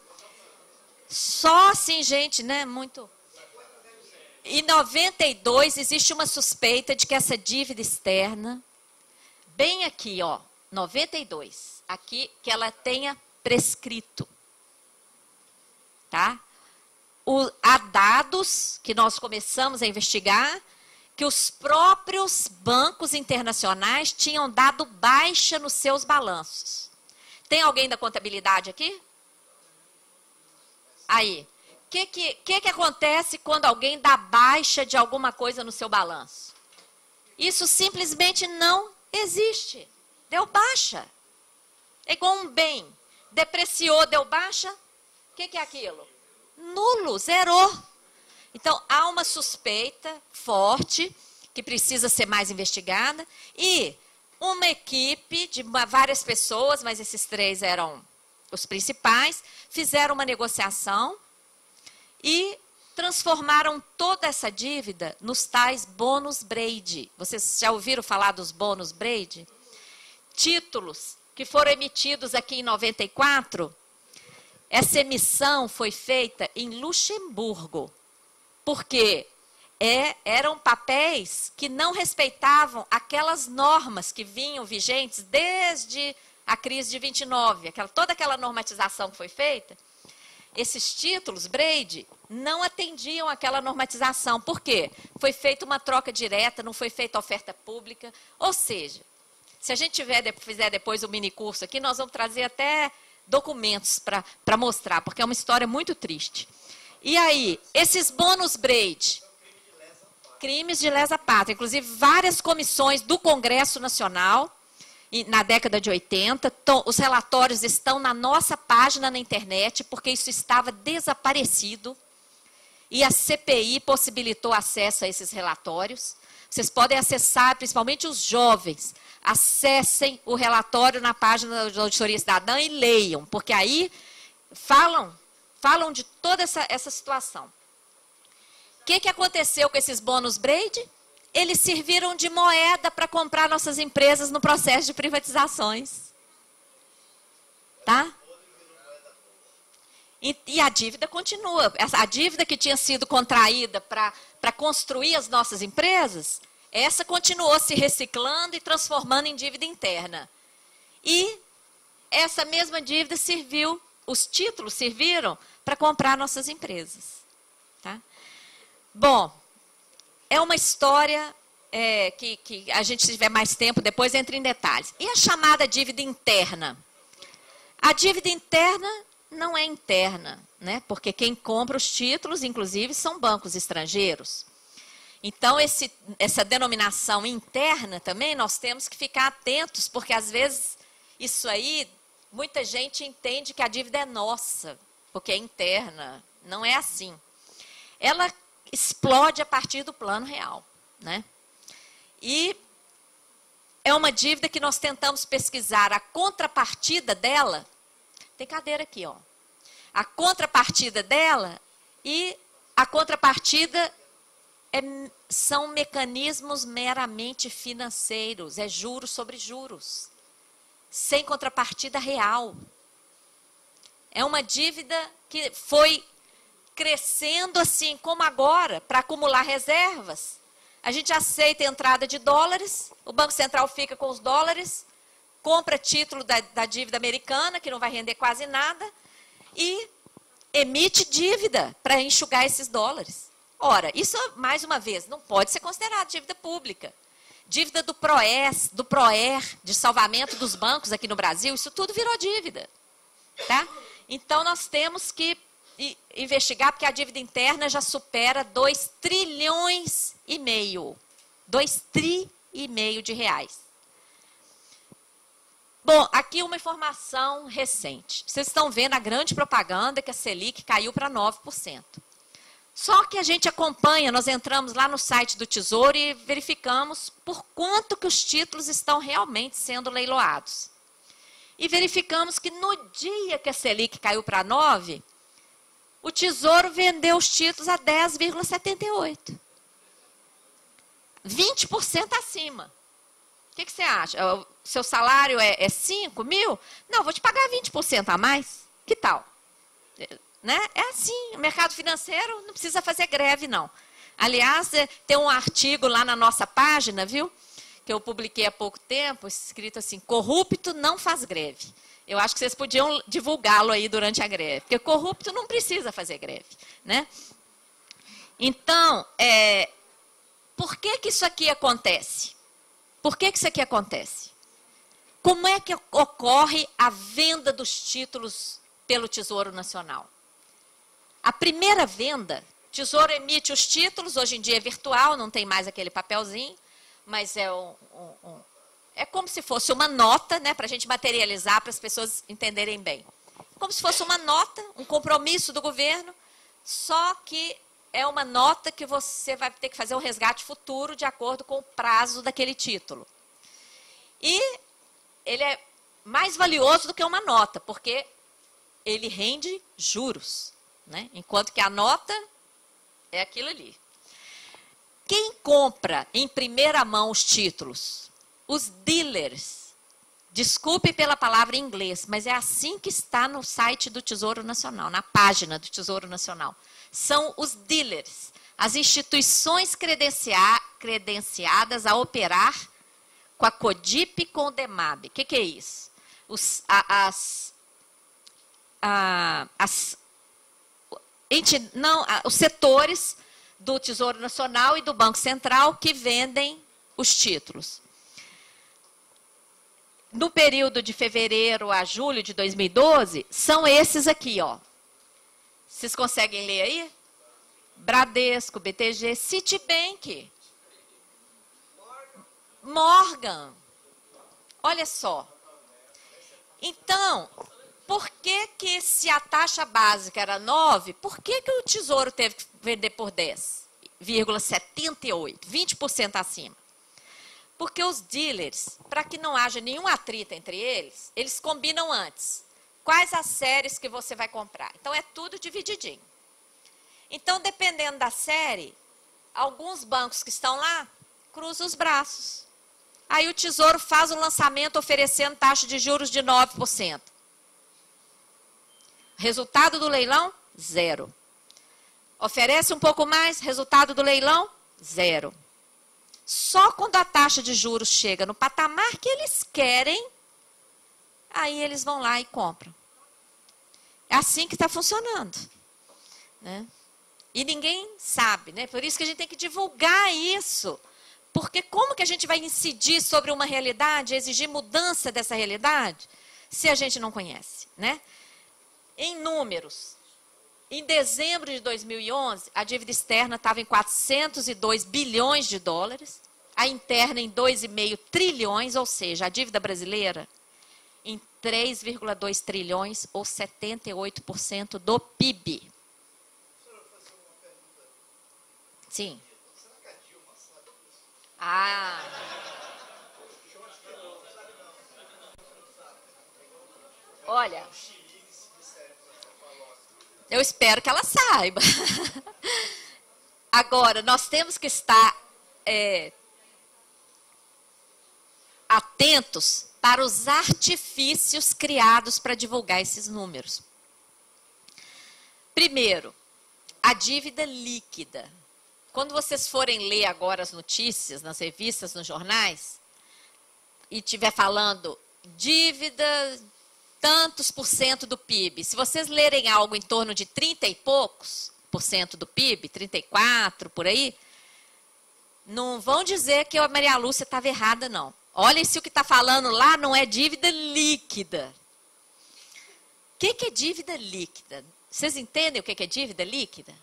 Só assim, gente, né? Muito. Em 92, existe uma suspeita de que essa dívida externa, bem aqui, ó, 92, aqui, que ela tenha prescrito. Tá? Há dados que nós começamos a investigar que os próprios bancos internacionais tinham dado baixa nos seus balanços. Tem alguém da contabilidade aqui? Aí, o que acontece quando alguém dá baixa de alguma coisa no seu balanço? Isso simplesmente não existe. Deu baixa. É igual um bem. Depreciou, deu baixa. O que é aquilo? Nulo, zerou. Então, há uma suspeita forte que precisa ser mais investigada e uma equipe de várias pessoas, mas esses 3 eram os principais, fizeram uma negociação e transformaram toda essa dívida nos tais bônus Brady. Vocês já ouviram falar dos bônus Brady? Títulos que foram emitidos aqui em 94. Essa emissão foi feita em Luxemburgo, porque eram papéis que não respeitavam aquelas normas que vinham vigentes desde a crise de 29, toda aquela normatização que foi feita, esses títulos, Brady, não atendiam aquela normatização. Por quê? Foi feita uma troca direta, não foi feita oferta pública. Ou seja, se a gente fizer depois o minicurso aqui, nós vamos trazer até documentos para mostrar, porque é uma história muito triste. E aí, esses bônus Brady, crimes de lesa pátria, inclusive várias comissões do Congresso Nacional, na década de 80, os relatórios estão na nossa página na internet, porque isso estava desaparecido, e a CPI possibilitou acesso a esses relatórios. Vocês podem acessar, principalmente os jovens, acessem o relatório na página da Auditoria Cidadã e leiam, porque aí falam de toda essa situação. O que aconteceu com esses bônus Brady? Eles serviram de moeda para comprar nossas empresas no processo de privatizações. Tá? E a dívida continua. A dívida que tinha sido contraída para construir as nossas empresas, essa continuou se reciclando e transformando em dívida interna. E essa mesma dívida serviu, os títulos serviram para comprar nossas empresas. Tá? Bom, é uma história que a gente, se tiver mais tempo, depois entra em detalhes. E a chamada dívida interna? A dívida interna não é interna, né? Porque quem compra os títulos, inclusive, são bancos estrangeiros. Então, essa denominação interna também, nós temos que ficar atentos, porque às vezes isso aí, muita gente entende que a dívida é nossa, porque é interna. Não é assim. Ela explode a partir do plano real, né? E é uma dívida que nós tentamos pesquisar a contrapartida dela. Tem cadeira aqui, ó. A contrapartida dela, e a contrapartida são mecanismos meramente financeiros, é juros sobre juros, sem contrapartida real. É uma dívida que foi crescendo assim como agora, para acumular reservas. A gente aceita a entrada de dólares, o Banco Central fica com os dólares, compra título da dívida americana, que não vai render quase nada, e emite dívida para enxugar esses dólares. Ora, isso, mais uma vez, não pode ser considerado dívida pública. Dívida do PROES, do PROER, de salvamento dos bancos aqui no Brasil, isso tudo virou dívida. Tá? Então, nós temos que investigar, porque a dívida interna já supera 2,5 trilhões. 2,5 trilhões de reais. Bom, aqui uma informação recente. Vocês estão vendo a grande propaganda que a Selic caiu para 9%. Só que a gente acompanha, nós entramos lá no site do Tesouro e verificamos por quanto que os títulos estão realmente sendo leiloados. E verificamos que no dia que a Selic caiu para 9%, o Tesouro vendeu os títulos a 10,78%. 20% acima. O que você acha? O seu salário é 5 mil? Não, vou te pagar 20% a mais. Que tal? Né? É assim, o mercado financeiro não precisa fazer greve, não. Aliás, tem um artigo lá na nossa página, viu? Que eu publiquei há pouco tempo, escrito assim, corrupto não faz greve. Eu acho que vocês podiam divulgá-lo aí durante a greve, porque corrupto não precisa fazer greve, né? Então, por que isso aqui acontece? Por que isso aqui acontece? Como é que ocorre a venda dos títulos pelo Tesouro Nacional? A primeira venda, o Tesouro emite os títulos, hoje em dia é virtual, não tem mais aquele papelzinho, mas é como se fosse uma nota, né, para a gente materializar, para as pessoas entenderem bem. Como se fosse uma nota, um compromisso do governo, só que é uma nota que você vai ter que fazer um resgate futuro de acordo com o prazo daquele título. E ele é mais valioso do que uma nota, porque ele rende juros, né? Enquanto que a nota é aquilo ali. Quem compra em primeira mão os títulos? Os dealers. Desculpem pela palavra em inglês, mas é assim que está no site do Tesouro Nacional, na página do Tesouro Nacional. São os dealers, as instituições credenciadas a operar com a CODIP e com o DEMAB. O que é isso? os setores do Tesouro Nacional e do Banco Central que vendem os títulos. No período de fevereiro a julho de 2012, são esses aqui, ó. Vocês conseguem ler aí? Bradesco, BTG, Citibank, Morgan. Olha só. Então, por que se a taxa básica era 9, por que o Tesouro teve que vender por 10,78, 20% acima? Porque os dealers, para que não haja nenhum atrito entre eles, eles combinam antes. Quais as séries que você vai comprar? Então, é tudo divididinho. Então, dependendo da série, alguns bancos que estão lá, cruzam os braços. Aí o Tesouro faz um lançamento oferecendo taxa de juros de 9%. Resultado do leilão, 0. Oferece um pouco mais, resultado do leilão, 0. Só quando a taxa de juros chega no patamar que eles querem, aí eles vão lá e compram. É assim que está funcionando, né? E ninguém sabe, né? Por isso que a gente tem que divulgar isso. Porque como que a gente vai incidir sobre uma realidade, exigir mudança dessa realidade, se a gente não conhece, né? Em números, em dezembro de 2011, a dívida externa estava em 402 bilhões de dólares, a interna em 2,5 trilhões, ou seja, a dívida brasileira em 3,2 trilhões, ou 78% do PIB. Sim. Ah. Olha, eu espero que ela saiba. Agora, nós temos que estar atentos para os artifícios criados para divulgar esses números. Primeiro, a dívida líquida. Quando vocês forem ler agora as notícias nas revistas, nos jornais, e estiver falando dívida tantos por cento do PIB, se vocês lerem algo em torno de 30 e poucos por cento do PIB, 34 por aí, não vão dizer que a Maria Lúcia estava errada, não. Olhem se o que está falando lá não é dívida líquida. O que é dívida líquida? Vocês entendem o que é dívida líquida?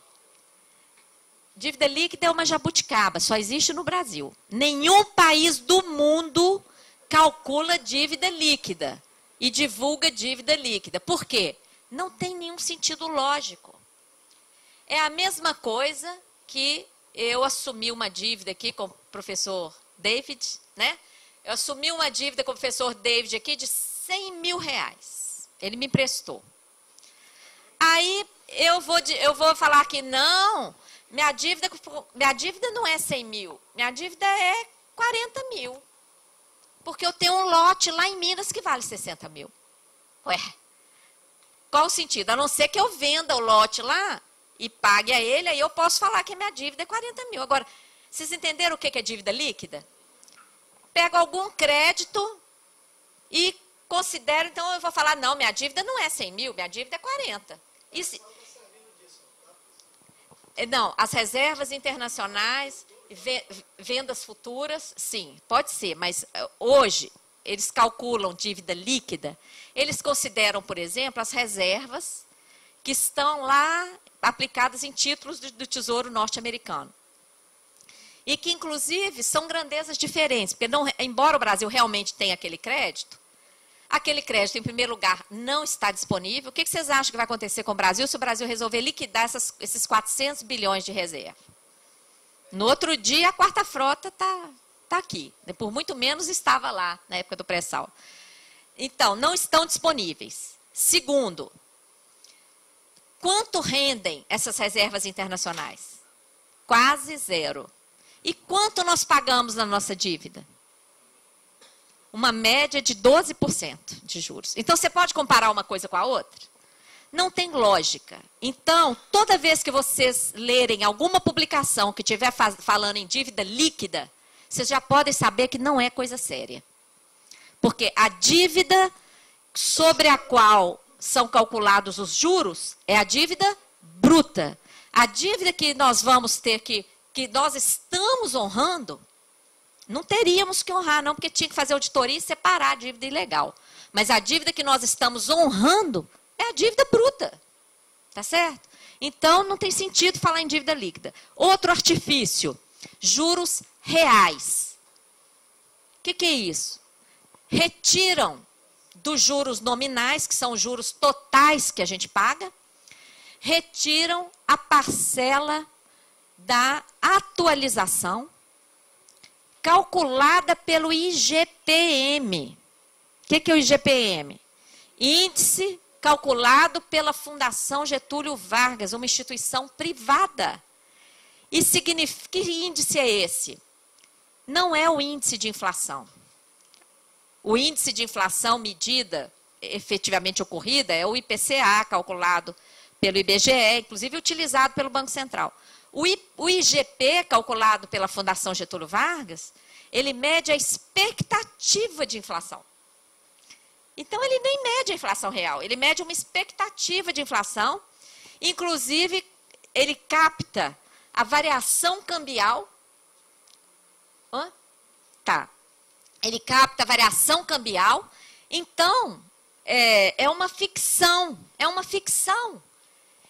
Dívida líquida é uma jabuticaba, só existe no Brasil. Nenhum país do mundo calcula dívida líquida e divulga dívida líquida. Por quê? Não tem nenhum sentido lógico. É a mesma coisa que eu assumi uma dívida aqui com o professor David, né? Eu assumi uma dívida com o professor David aqui de 100 mil reais. Ele me emprestou. Aí eu vou falar que não... Minha dívida não é 100 mil, minha dívida é 40 mil. Porque eu tenho um lote lá em Minas que vale 60 mil. Ué, qual o sentido? A não ser que eu venda o lote lá e pague a ele, aí eu posso falar que a minha dívida é 40 mil. Agora, vocês entenderam o que é dívida líquida? Pego algum crédito e considero, então eu vou falar, não, minha dívida não é 100 mil, minha dívida é 40. Não, as reservas internacionais, vendas futuras, sim, pode ser, mas hoje eles calculam dívida líquida, eles consideram, por exemplo, as reservas que estão lá aplicadas em títulos do Tesouro norte-americano. E que, inclusive, são grandezas diferentes, porque embora o Brasil realmente tenha aquele crédito, em primeiro lugar, não está disponível. O que vocês acham que vai acontecer com o Brasil se o Brasil resolver liquidar esses 400 bilhões de reserva? No outro dia, a quarta frota está aqui. Por muito menos estava lá, na época do pré-sal. Então, não estão disponíveis. Segundo, quanto rendem essas reservas internacionais? Quase zero. E quanto nós pagamos na nossa dívida? Uma média de 12% de juros. Então, você pode comparar uma coisa com a outra? Não tem lógica. Então, toda vez que vocês lerem alguma publicação que estiver falando em dívida líquida, vocês já podem saber que não é coisa séria. Porque a dívida sobre a qual são calculados os juros é a dívida bruta. A dívida que nós vamos ter que nós estamos honrando, não teríamos que honrar, não, porque tinha que fazer auditoria e separar a dívida ilegal. Mas a dívida que nós estamos honrando é a dívida bruta. Tá certo? Então, não tem sentido falar em dívida líquida. Outro artifício, juros reais. O que é isso? Retiram dos juros nominais, que são os juros totais que a gente paga, retiram a parcela da atualização calculada pelo IGPM. O que é o IGPM? Índice calculado pela Fundação Getúlio Vargas, uma instituição privada. E significa, que índice é esse? Não é o índice de inflação. O índice de inflação medida efetivamente ocorrida é o IPCA, calculado pelo IBGE, inclusive utilizado pelo Banco Central. O IGP, calculado pela Fundação Getúlio Vargas, ele mede a expectativa de inflação. Então, ele nem mede a inflação real, ele mede uma expectativa de inflação, inclusive, ele capta a variação cambial. Ele capta a variação cambial, então, é uma ficção,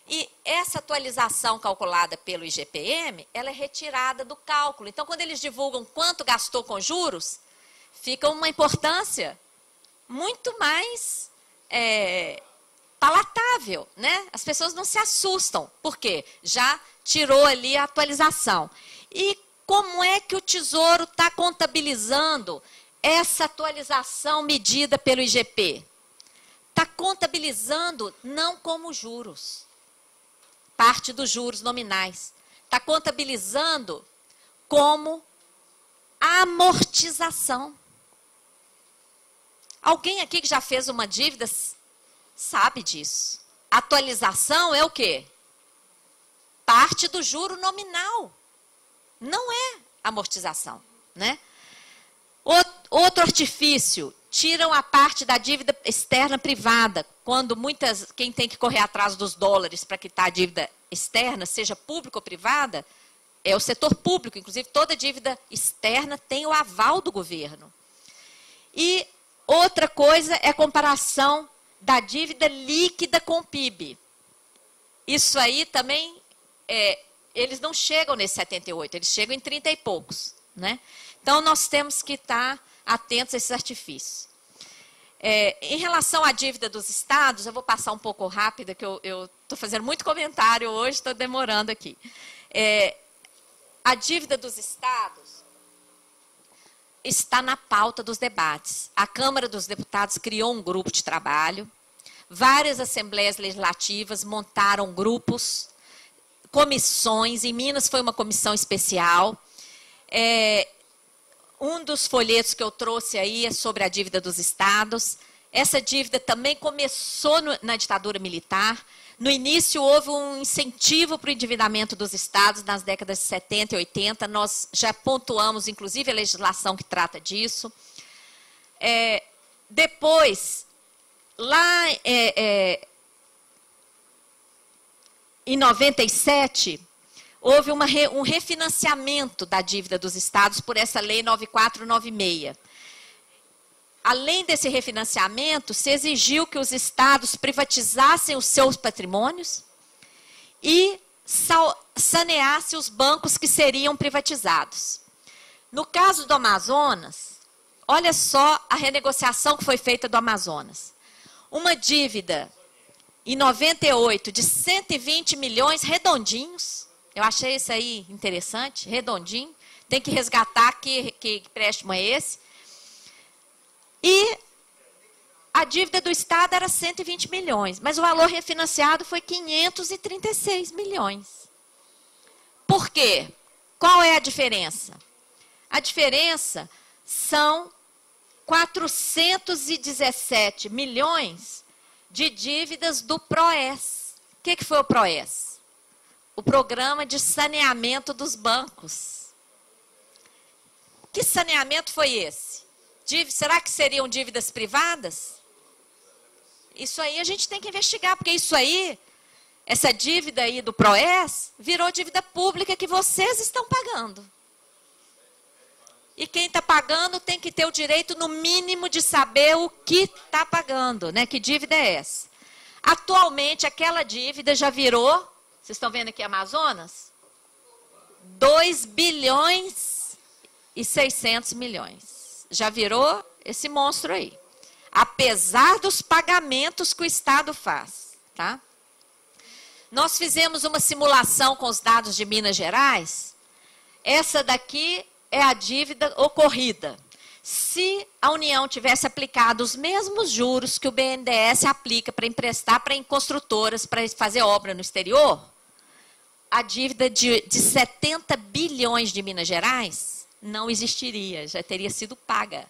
E essa atualização calculada pelo IGPM, ela é retirada do cálculo. Então, quando eles divulgam quanto gastou com juros, fica uma importância muito mais palatável, né? As pessoas não se assustam, porque já tirou ali a atualização. E como é que o Tesouro está contabilizando essa atualização medida pelo IGP? Está contabilizando não como juros, parte dos juros nominais. Está contabilizando como amortização. Alguém aqui que já fez uma dívida sabe disso. Atualização é o quê? Parte do juro nominal. Não é amortização, né? Outro artifício, tiram a parte da dívida externa privada, quando quem tem que correr atrás dos dólares para quitar a dívida externa, seja pública ou privada, é o setor público. Inclusive, toda dívida externa tem o aval do governo. E outra coisa é a comparação da dívida líquida com o PIB. Isso aí também, eles não chegam nesse 78, eles chegam em 30 e poucos, né? Então, nós temos que estar atentos a esses artifícios. Em relação à dívida dos estados, eu vou passar um pouco rápido, que eu estou fazendo muito comentário hoje, estou demorando aqui. A dívida dos estados está na pauta dos debates. A Câmara dos Deputados criou um grupo de trabalho, várias assembleias legislativas montaram grupos, comissões, em Minas foi uma comissão especial. Um dos folhetos que eu trouxe aí é sobre a dívida dos estados. Essa dívida também começou na ditadura militar. No início, houve um incentivo para o endividamento dos estados nas décadas de 70 e 80. Nós já pontuamos, inclusive, a legislação que trata disso. Depois, lá em 97... houve um refinanciamento da dívida dos estados por essa lei 9496. Além desse refinanciamento, se exigiu que os estados privatizassem os seus patrimônios e saneassem os bancos que seriam privatizados. No caso do Amazonas, olha só a renegociação que foi feita do Amazonas. Uma dívida, em 98, de 120 milhões redondinhos. Eu achei isso aí interessante, redondinho. Tem que resgatar que empréstimo é esse. E a dívida do Estado era 120 milhões, mas o valor refinanciado foi 536 milhões. Por quê? Qual é a diferença? A diferença são 417 milhões de dívidas do PROES. O que foi o PROES? O Programa de Saneamento dos Bancos. Que saneamento foi esse? Será que seriam dívidas privadas? Isso aí a gente tem que investigar, porque isso aí, essa dívida aí do PROES, virou dívida pública que vocês estão pagando. E quem está pagando tem que ter o direito, no mínimo, de saber o que está pagando, né? Que dívida é essa? Atualmente, aquela dívida já virou, vocês estão vendo aqui Amazonas? 2 bilhões e 600 milhões. Já virou esse monstro aí. Apesar dos pagamentos que o Estado faz, tá? Nós fizemos uma simulação com os dados de Minas Gerais. Essa daqui é a dívida ocorrida. Se a União tivesse aplicado os mesmos juros que o BNDES aplica para emprestar para construtoras para fazer obra no exterior, a dívida de 70 bilhões de Minas Gerais não existiria, já teria sido paga.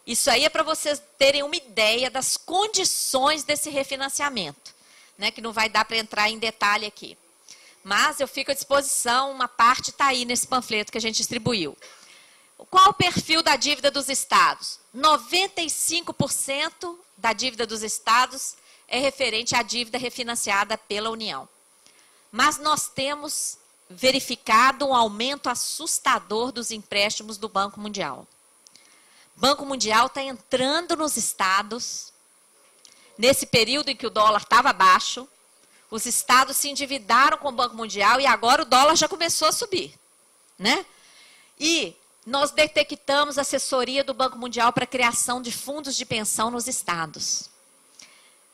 Isso aí é para vocês terem uma ideia das condições desse refinanciamento, né, que não vai dar para entrar em detalhe aqui. Mas eu fico à disposição, uma parte está aí nesse panfleto que a gente distribuiu. Qual o perfil da dívida dos estados? 95% da dívida dos estados é referente à dívida refinanciada pela União. Mas nós temos verificado um aumento assustador dos empréstimos do Banco Mundial. O Banco Mundial está entrando nos estados, nesse período em que o dólar estava baixo. Os estados se endividaram com o Banco Mundial e agora o dólar já começou a subir, né? E nós detectamos assessoria do Banco Mundial para a criação de fundos de pensão nos estados.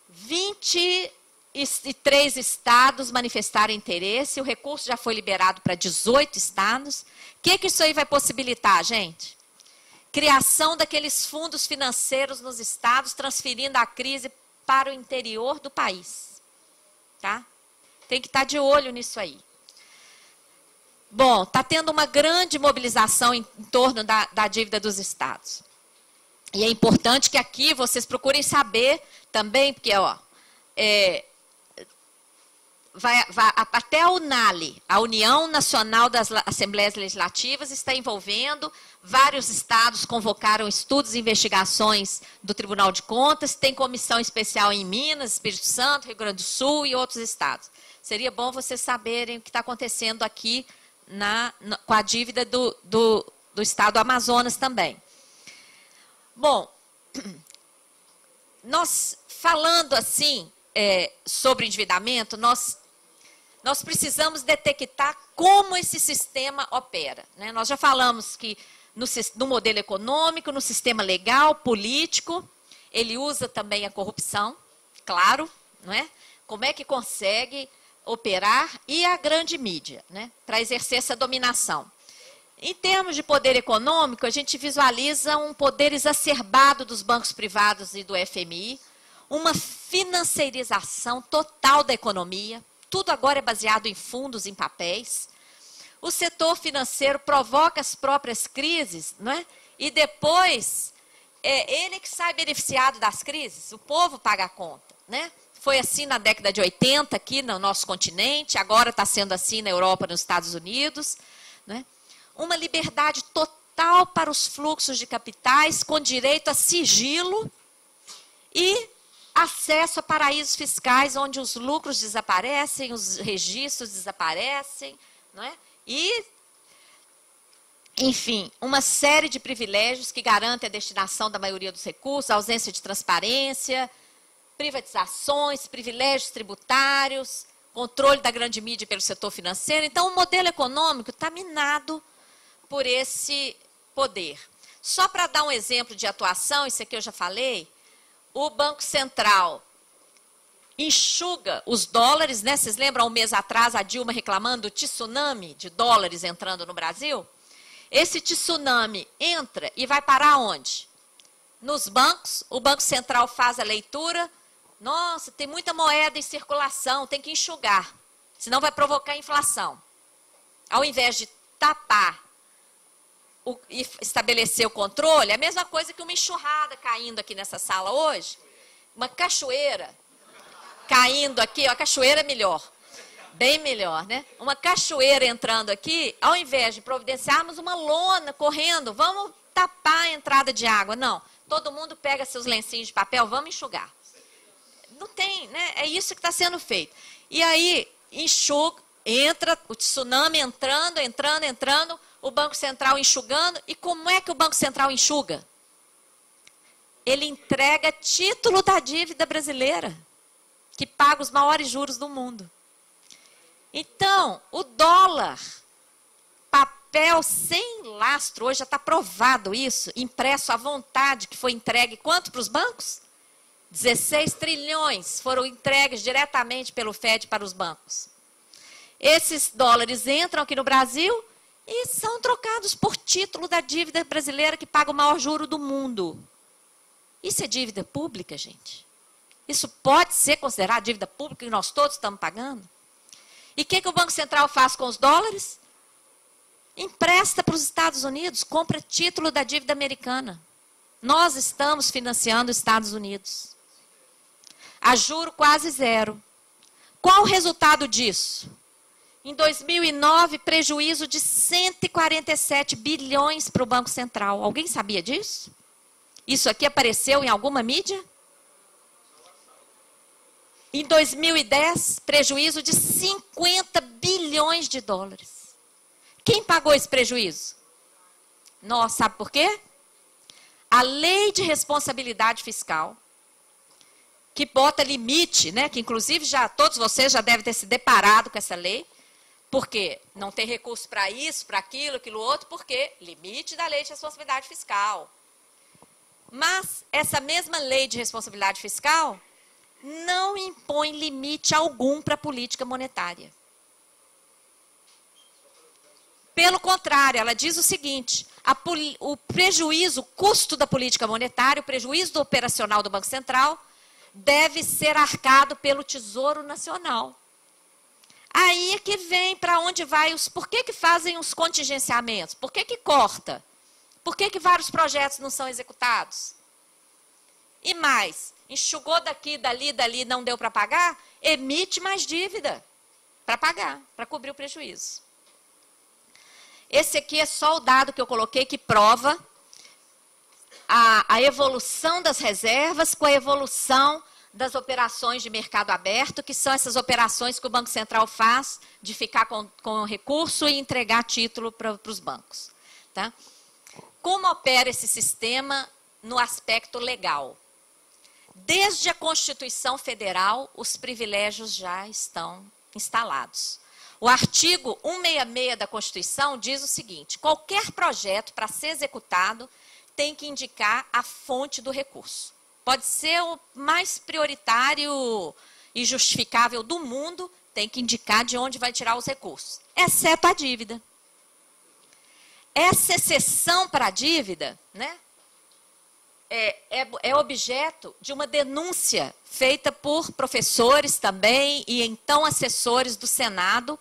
23 estados manifestaram interesse, o recurso já foi liberado para 18 estados. O que isso aí vai possibilitar, gente? Criação daqueles fundos financeiros nos estados, transferindo a crise para o interior do país. Tá? Tem que estar de olho nisso aí. Bom, está tendo uma grande mobilização em torno da dívida dos estados. E é importante que aqui vocês procurem saber também, porque ó, até a UNALE, a União Nacional das Assembleias Legislativas, está envolvendo. Vários estados convocaram estudos e investigações do Tribunal de Contas. Tem comissão especial em Minas, Espírito Santo, Rio Grande do Sul e outros estados. Seria bom vocês saberem o que está acontecendo aqui com a dívida do estado do Amazonas também. Bom, nós falando assim sobre endividamento, nós precisamos detectar como esse sistema opera, né? Nós já falamos que no modelo econômico, no sistema legal, político, ele usa também a corrupção, claro, não é? Como é que consegue operar e a grande mídia, né, para exercer essa dominação. Em termos de poder econômico, a gente visualiza um poder exacerbado dos bancos privados e do FMI, uma financeirização total da economia, tudo agora é baseado em fundos, em papéis. O setor financeiro provoca as próprias crises, não é? E depois, ele que sai beneficiado das crises, o povo paga a conta, né? Foi assim na década de 80 aqui no nosso continente, agora está sendo assim na Europa, nos Estados Unidos, né? Uma liberdade total para os fluxos de capitais, com direito a sigilo e acesso a paraísos fiscais, onde os lucros desaparecem, os registros desaparecem, não é? E, enfim, uma série de privilégios que garantem a destinação da maioria dos recursos, a ausência de transparência, privatizações, privilégios tributários, controle da grande mídia pelo setor financeiro. Então, o modelo econômico está minado por esse poder. Só para dar um exemplo de atuação, isso aqui eu já falei, o Banco Central enxuga os dólares, né? Vocês lembram, um mês atrás, a Dilma reclamando do tsunami de dólares entrando no Brasil? Esse tsunami entra e vai parar onde? Nos bancos, o Banco Central faz a leitura. Nossa, tem muita moeda em circulação, tem que enxugar, senão vai provocar inflação. Ao invés de tapar e estabelecer o controle, é a mesma coisa que uma enxurrada caindo aqui nessa sala hoje, uma cachoeira caindo aqui, ó, a cachoeira é melhor, bem melhor, né? Uma cachoeira entrando aqui, ao invés de providenciarmos uma lona correndo, vamos tapar a entrada de água. Não, todo mundo pega seus lencinhos de papel, vamos enxugar. não tem, né? É isso que está sendo feito. E aí, enxuga, entra o tsunami entrando, o Banco Central enxugando. E como é que o Banco Central enxuga? Ele entrega título da dívida brasileira, que paga os maiores juros do mundo. Então, o dólar, papel sem lastro, hoje já está provado isso, impresso à vontade, que foi entregue quanto para os bancos? 16 trilhões foram entregues diretamente pelo FED para os bancos. Esses dólares entram aqui no Brasil e são trocados por título da dívida brasileira que paga o maior juro do mundo. Isso é dívida pública, gente? Isso pode ser considerado dívida pública que nós todos estamos pagando? E o que o Banco Central faz com os dólares? Empresta para os Estados Unidos, compra título da dívida americana. Nós estamos financiando os Estados Unidos. A juro quase zero. Qual o resultado disso? Em 2009, prejuízo de 147 bilhões para o Banco Central. Alguém sabia disso? Isso aqui apareceu em alguma mídia? Em 2010, prejuízo de 50 bilhões de dólares. Quem pagou esse prejuízo? Nós, sabe por quê? A lei de responsabilidade fiscal, que bota limite, né? Que inclusive todos vocês já devem ter se deparado com essa lei, porque não tem recurso para isso, para aquilo outro, porque limite da lei de responsabilidade fiscal. Mas essa mesma lei de responsabilidade fiscal não impõe limite algum para a política monetária. Pelo contrário, ela diz o seguinte, o prejuízo, o custo da política monetária, o prejuízo do operacional do Banco Central, deve ser arcado pelo Tesouro Nacional. Aí é que vem para onde vai por que fazem os contingenciamentos? Por que corta? Por que vários projetos não são executados? E mais, enxugou daqui, dali, não deu para pagar? Emite mais dívida para pagar, para cobrir o prejuízo. Esse aqui é só o dado que eu coloquei que prova a evolução das reservas com a evolução das operações de mercado aberto, que são essas operações que o Banco Central faz de ficar com o recurso e entregar título para os bancos. Tá? Como opera esse sistema no aspecto legal? Desde a Constituição Federal, os privilégios já estão instalados. O artigo 166 da Constituição diz o seguinte, qualquer projeto para ser executado tem que indicar a fonte do recurso. Pode ser o mais prioritário e justificável do mundo, tem que indicar de onde vai tirar os recursos, exceto a dívida. Essa exceção para a dívida, né, é objeto de uma denúncia feita por professores também e então assessores do Senado,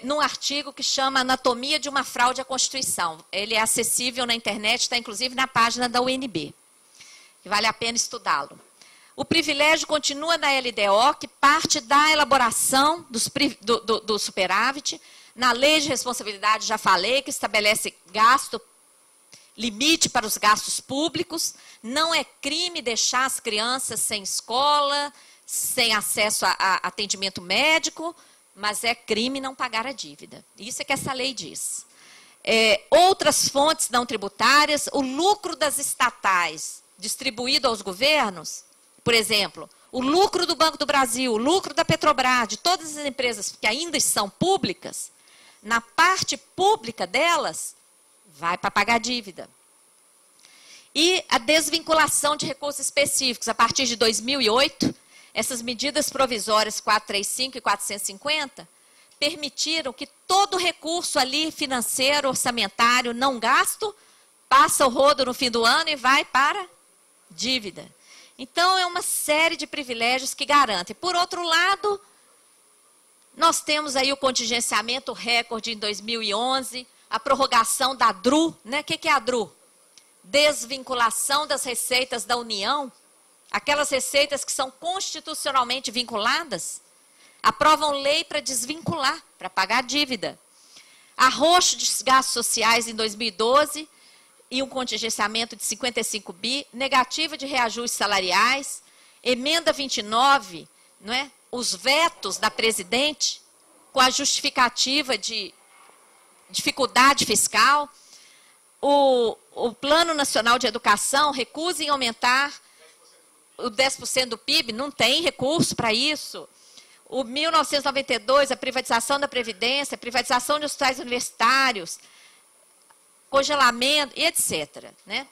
num artigo que chama Anatomia de uma Fraude à Constituição. Ele é acessível na internet, está inclusive na página da UNB. Vale a pena estudá-lo. O privilégio continua na LDO, que parte da elaboração do superávit. Na lei de responsabilidade, já falei, que estabelece limite para os gastos públicos. Não é crime deixar as crianças sem escola, sem acesso a atendimento médico, mas é crime não pagar a dívida. Isso é que essa lei diz. Outras fontes não tributárias, o lucro das estatais distribuído aos governos, por exemplo, o lucro do Banco do Brasil, o lucro da Petrobras, de todas as empresas que ainda são públicas, na parte pública delas, vai para pagar dívida. E a desvinculação de recursos específicos, a partir de 2008, essas medidas provisórias 435 e 450 permitiram que todo recurso ali financeiro, orçamentário, não gasto, passa o rodo no fim do ano e vai para dívida. Então, é uma série de privilégios que garantem. Por outro lado, nós temos aí o contingenciamento recorde em 2011, a prorrogação da DRU, né? O que é a DRU? Desvinculação das receitas da União, aquelas receitas que são constitucionalmente vinculadas, aprovam lei para desvincular, para pagar dívida. Arroxo de gastos sociais em 2012 e um contingenciamento de 55 bi, negativa de reajustes salariais, Emenda 29, não é? Os vetos da presidente, com a justificativa de dificuldade fiscal. O Plano Nacional de Educação recusa em aumentar o 10% do PIB, não tem recurso para isso. O 1992, a privatização da Previdência, a privatização de hospitais universitários, congelamento e etc. Né?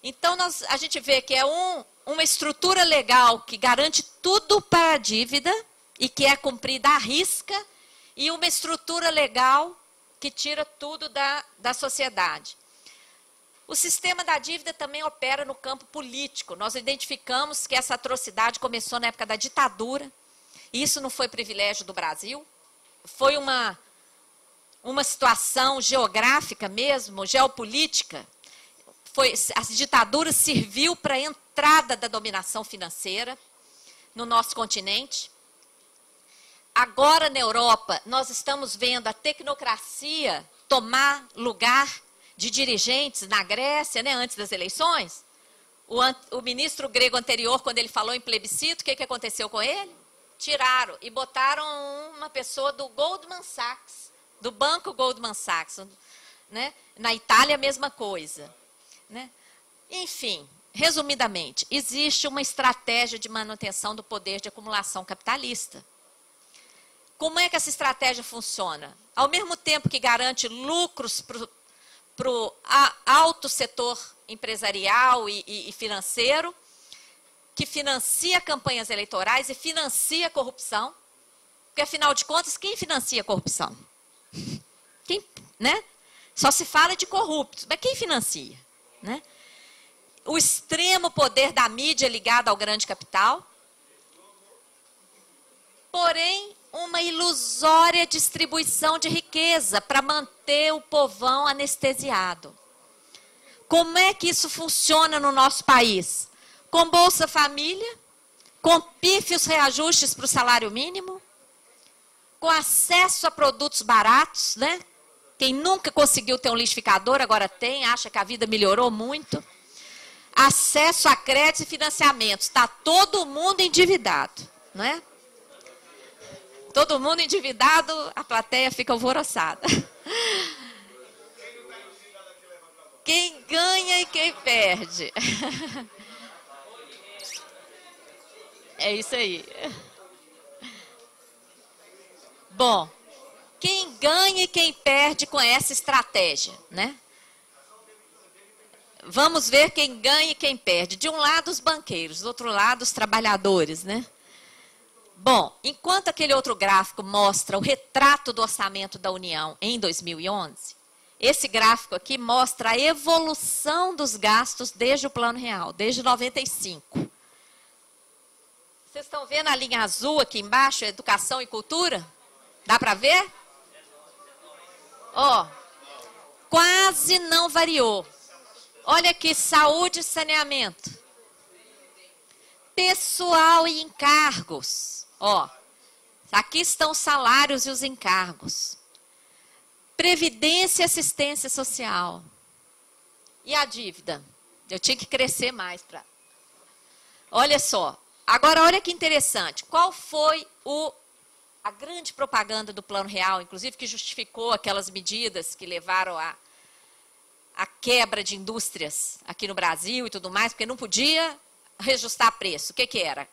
Então, a gente vê que é uma estrutura legal que garante tudo para a dívida e que é cumprida à risca, e uma estrutura legal que tira tudo da sociedade. O sistema da dívida também opera no campo político. Nós identificamos que essa atrocidade começou na época da ditadura. Isso não foi privilégio do Brasil. Foi uma situação geográfica mesmo, geopolítica. A ditadura serviu para a entrada da dominação financeira no nosso continente. Agora, na Europa, nós estamos vendo a tecnocracia tomar lugar de dirigentes na Grécia, né, antes das eleições. O ministro grego anterior, quando ele falou em plebiscito, o que aconteceu com ele? Tiraram e botaram uma pessoa do Goldman Sachs, do banco Goldman Sachs. Né? Na Itália, a mesma coisa. Né? Enfim, resumidamente, existe uma estratégia de manutenção do poder de acumulação capitalista. Como é que essa estratégia funciona? Ao mesmo tempo que garante lucros para o alto setor empresarial e financeiro, que financia campanhas eleitorais e financia a corrupção, porque, afinal de contas, quem financia a corrupção? Quem, né? Só se fala de corruptos, mas quem financia? Né? O extremo poder da mídia ligado ao grande capital, porém, uma ilusória distribuição de riqueza para manter o povão anestesiado. Como é que isso funciona no nosso país? Com Bolsa Família, com pífios reajustes para o salário mínimo, com acesso a produtos baratos, né? Quem nunca conseguiu ter um liquidificador, agora tem, acha que a vida melhorou muito. Acesso a créditos e financiamentos. Está todo mundo endividado, não é? Todo mundo endividado, a plateia fica alvoroçada. Quem ganha e quem perde. É isso aí. Bom, quem ganha e quem perde com essa estratégia, né? Vamos ver quem ganha e quem perde. De um lado, os banqueiros, do outro lado, os trabalhadores, né? Bom, enquanto aquele outro gráfico mostra o retrato do orçamento da União em 2011, esse gráfico aqui mostra a evolução dos gastos desde o Plano Real, desde 95. Vocês estão vendo a linha azul aqui embaixo, educação e cultura? Dá para ver? Ó, quase não variou. Olha aqui, saúde e saneamento. Pessoal e encargos. Ó, aqui estão os salários e os encargos. Previdência e assistência social. E a dívida? Eu tinha que crescer mais para. Olha só. Agora, olha que interessante. Qual foi a grande propaganda do Plano Real, inclusive que justificou aquelas medidas que levaram a quebra de indústrias aqui no Brasil e tudo mais, porque não podia reajustar preço. O que era?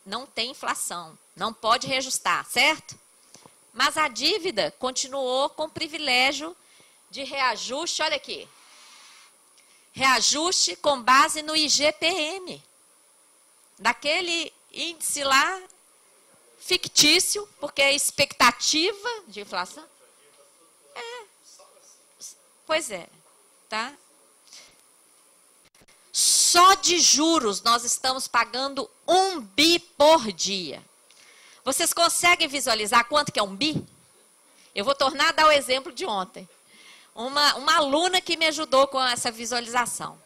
Não tem inflação, não pode reajustar, certo? Mas a dívida continuou com privilégio de reajuste, olha aqui. Reajuste com base no IGPM. Daquele índice lá, fictício, porque é expectativa de inflação. Pois é, tá? Só de juros nós estamos pagando 1 bi por dia. Vocês conseguem visualizar quanto que é 1 bi? Eu vou tornar a dar o exemplo de ontem. Uma aluna que me ajudou com essa visualização.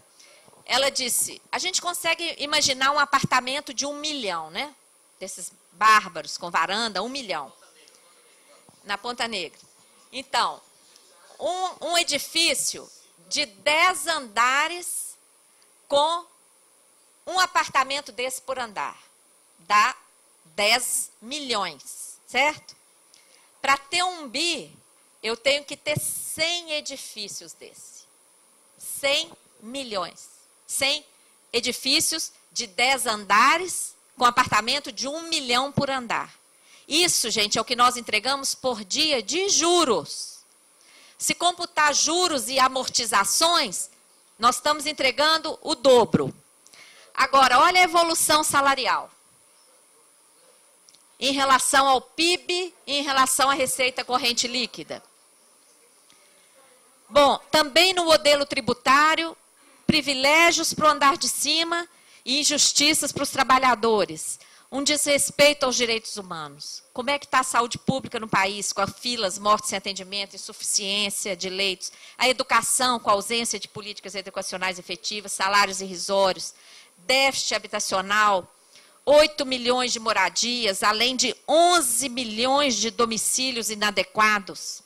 Ela disse, a gente consegue imaginar um apartamento de 1 milhão, né? Desses bárbaros com varanda, 1 milhão. Na Ponta Negra. Então, um edifício de 10 andares com um apartamento desse por andar. dá 10 milhões, certo? Para ter 1 bi, eu tenho que ter 100 edifícios desse. 100 milhões. 100 edifícios de 10 andares, com apartamento de 1 milhão por andar. Isso, gente, é o que nós entregamos por dia de juros. Se computar juros e amortizações, nós estamos entregando o dobro. Agora, olha a evolução salarial. Em relação ao PIB e em relação à receita corrente líquida. Bom, também no modelo tributário, privilégios para o andar de cima e injustiças para os trabalhadores. Um desrespeito aos direitos humanos. Como é que está a saúde pública no país, com filas, mortes sem atendimento, insuficiência de leitos, a educação com a ausência de políticas educacionais efetivas, salários irrisórios, déficit habitacional, 8 milhões de moradias, além de 11 milhões de domicílios inadequados,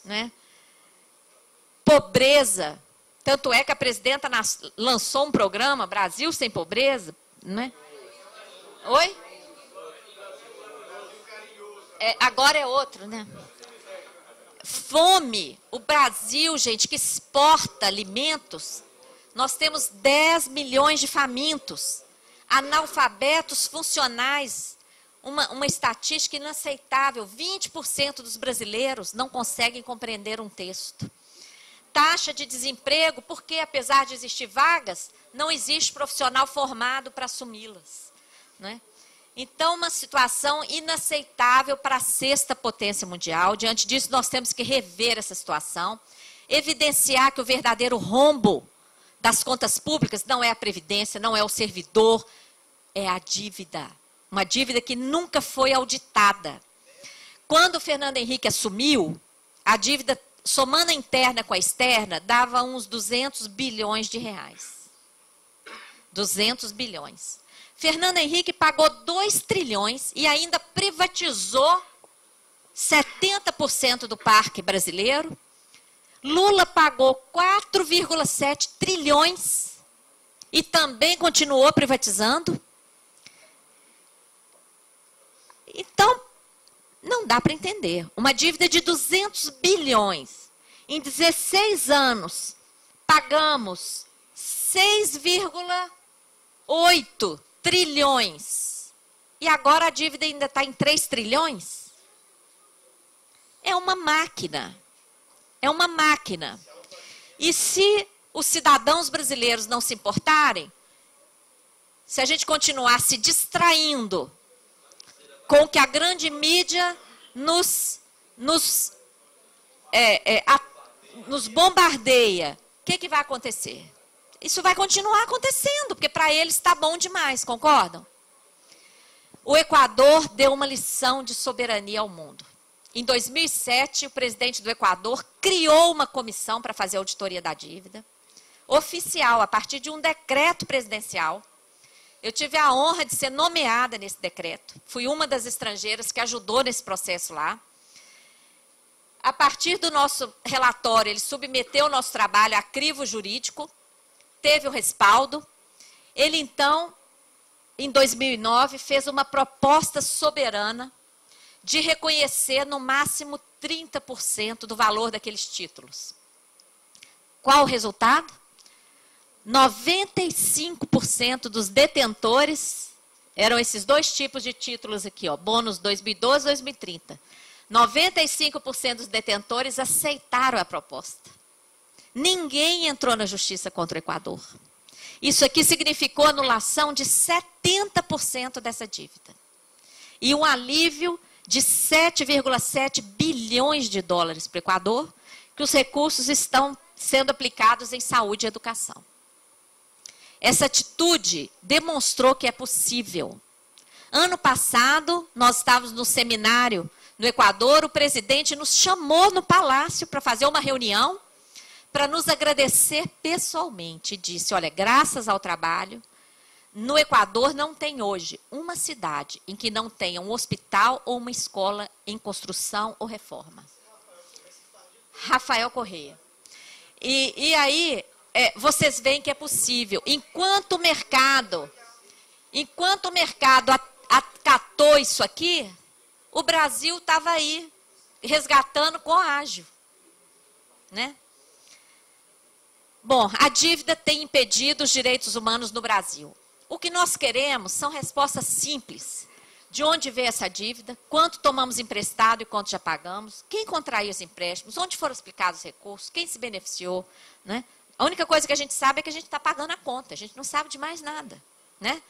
né? Pobreza, tanto é que a presidenta lançou um programa, Brasil Sem Pobreza, né? Oi? Agora é outro, né? Fome, o Brasil, gente, que exporta alimentos, nós temos 10 milhões de famintos, analfabetos funcionais, uma estatística inaceitável, 20% dos brasileiros não conseguem compreender um texto. Taxa de desemprego, porque apesar de existir vagas, não existe profissional formado para assumi-las, né? Então, uma situação inaceitável para a 6ª potência mundial. Diante disso, nós temos que rever essa situação, evidenciar que o verdadeiro rombo das contas públicas não é a previdência, não é o servidor, é a dívida. Uma dívida que nunca foi auditada. Quando o Fernando Henrique assumiu, a dívida, somando a interna com a externa, dava uns 200 bilhões de reais. 200 bilhões. Fernando Henrique pagou 2 trilhões e ainda privatizou 70% do parque brasileiro. Lula pagou 4,7 trilhões e também continuou privatizando. Então, não dá para entender. Uma dívida de 200 bilhões. Em 16 anos, pagamos 6,8 trilhões. E agora a dívida ainda está em 3 trilhões? É uma máquina. É uma máquina. E se os cidadãos brasileiros não se importarem, se a gente continuar se distraindo com que a grande mídia nos bombardeia, o que vai acontecer? Isso vai continuar acontecendo, porque para eles está bom demais, concordam? O Equador deu uma lição de soberania ao mundo. Em 2007, o presidente do Equador criou uma comissão para fazer a auditoria da dívida, oficial, a partir de um decreto presidencial. Eu tive a honra de ser nomeada nesse decreto. Fui uma das estrangeiras que ajudou nesse processo lá. A partir do nosso relatório, ele submeteu o nosso trabalho a crivo jurídico, teve o respaldo. Ele, então, em 2009, fez uma proposta soberana de reconhecer no máximo 30% do valor daqueles títulos. Qual o resultado? 95% dos detentores, eram esses 2 tipos de títulos aqui, ó, bônus 2012 e 2030. 95% dos detentores aceitaram a proposta. Ninguém entrou na justiça contra o Equador. Isso aqui significou anulação de 70% dessa dívida. E um alívio de 7,7 bilhões de dólares para o Equador, que os recursos estão sendo aplicados em saúde e educação. Essa atitude demonstrou que é possível. Ano passado, nós estávamos no seminário no Equador, o presidente nos chamou no palácio para fazer uma reunião, para nos agradecer pessoalmente. Disse, olha, graças ao trabalho, no Equador não tem hoje uma cidade em que não tenha um hospital ou uma escola em construção ou reforma. Rafael Correia. E aí, vocês veem que é possível. Enquanto o mercado Enquanto o mercado acatou isso aqui, o Brasil estava aí, resgatando com ágio, né? Bom, a dívida tem impedido os direitos humanos no Brasil. O que nós queremos são respostas simples. De onde veio essa dívida? Quanto tomamos emprestado e quanto já pagamos? Quem contraiu os empréstimos? Onde foram aplicados os recursos? Quem se beneficiou? Né? A única coisa que a gente sabe é que a gente está pagando a conta. A gente não sabe de mais nada. Né?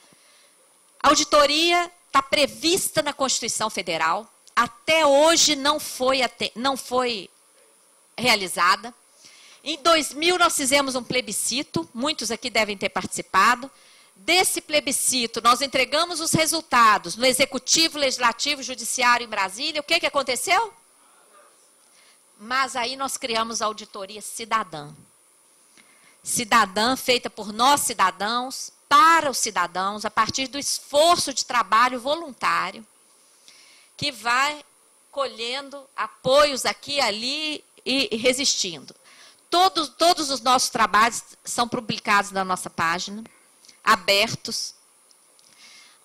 A auditoria está prevista na Constituição Federal. Até hoje não foi realizada. Em 2000 nós fizemos um plebiscito. Muitos aqui devem ter participado. Desse plebiscito, nós entregamos os resultados no Executivo, Legislativo, Judiciário em Brasília. O que aconteceu? Mas aí nós criamos a auditoria cidadã. Cidadã feita por nós cidadãos, para os cidadãos, a partir do esforço de trabalho voluntário, que vai colhendo apoios aqui e ali e resistindo. Todos os nossos trabalhos são publicados na nossa página, abertos.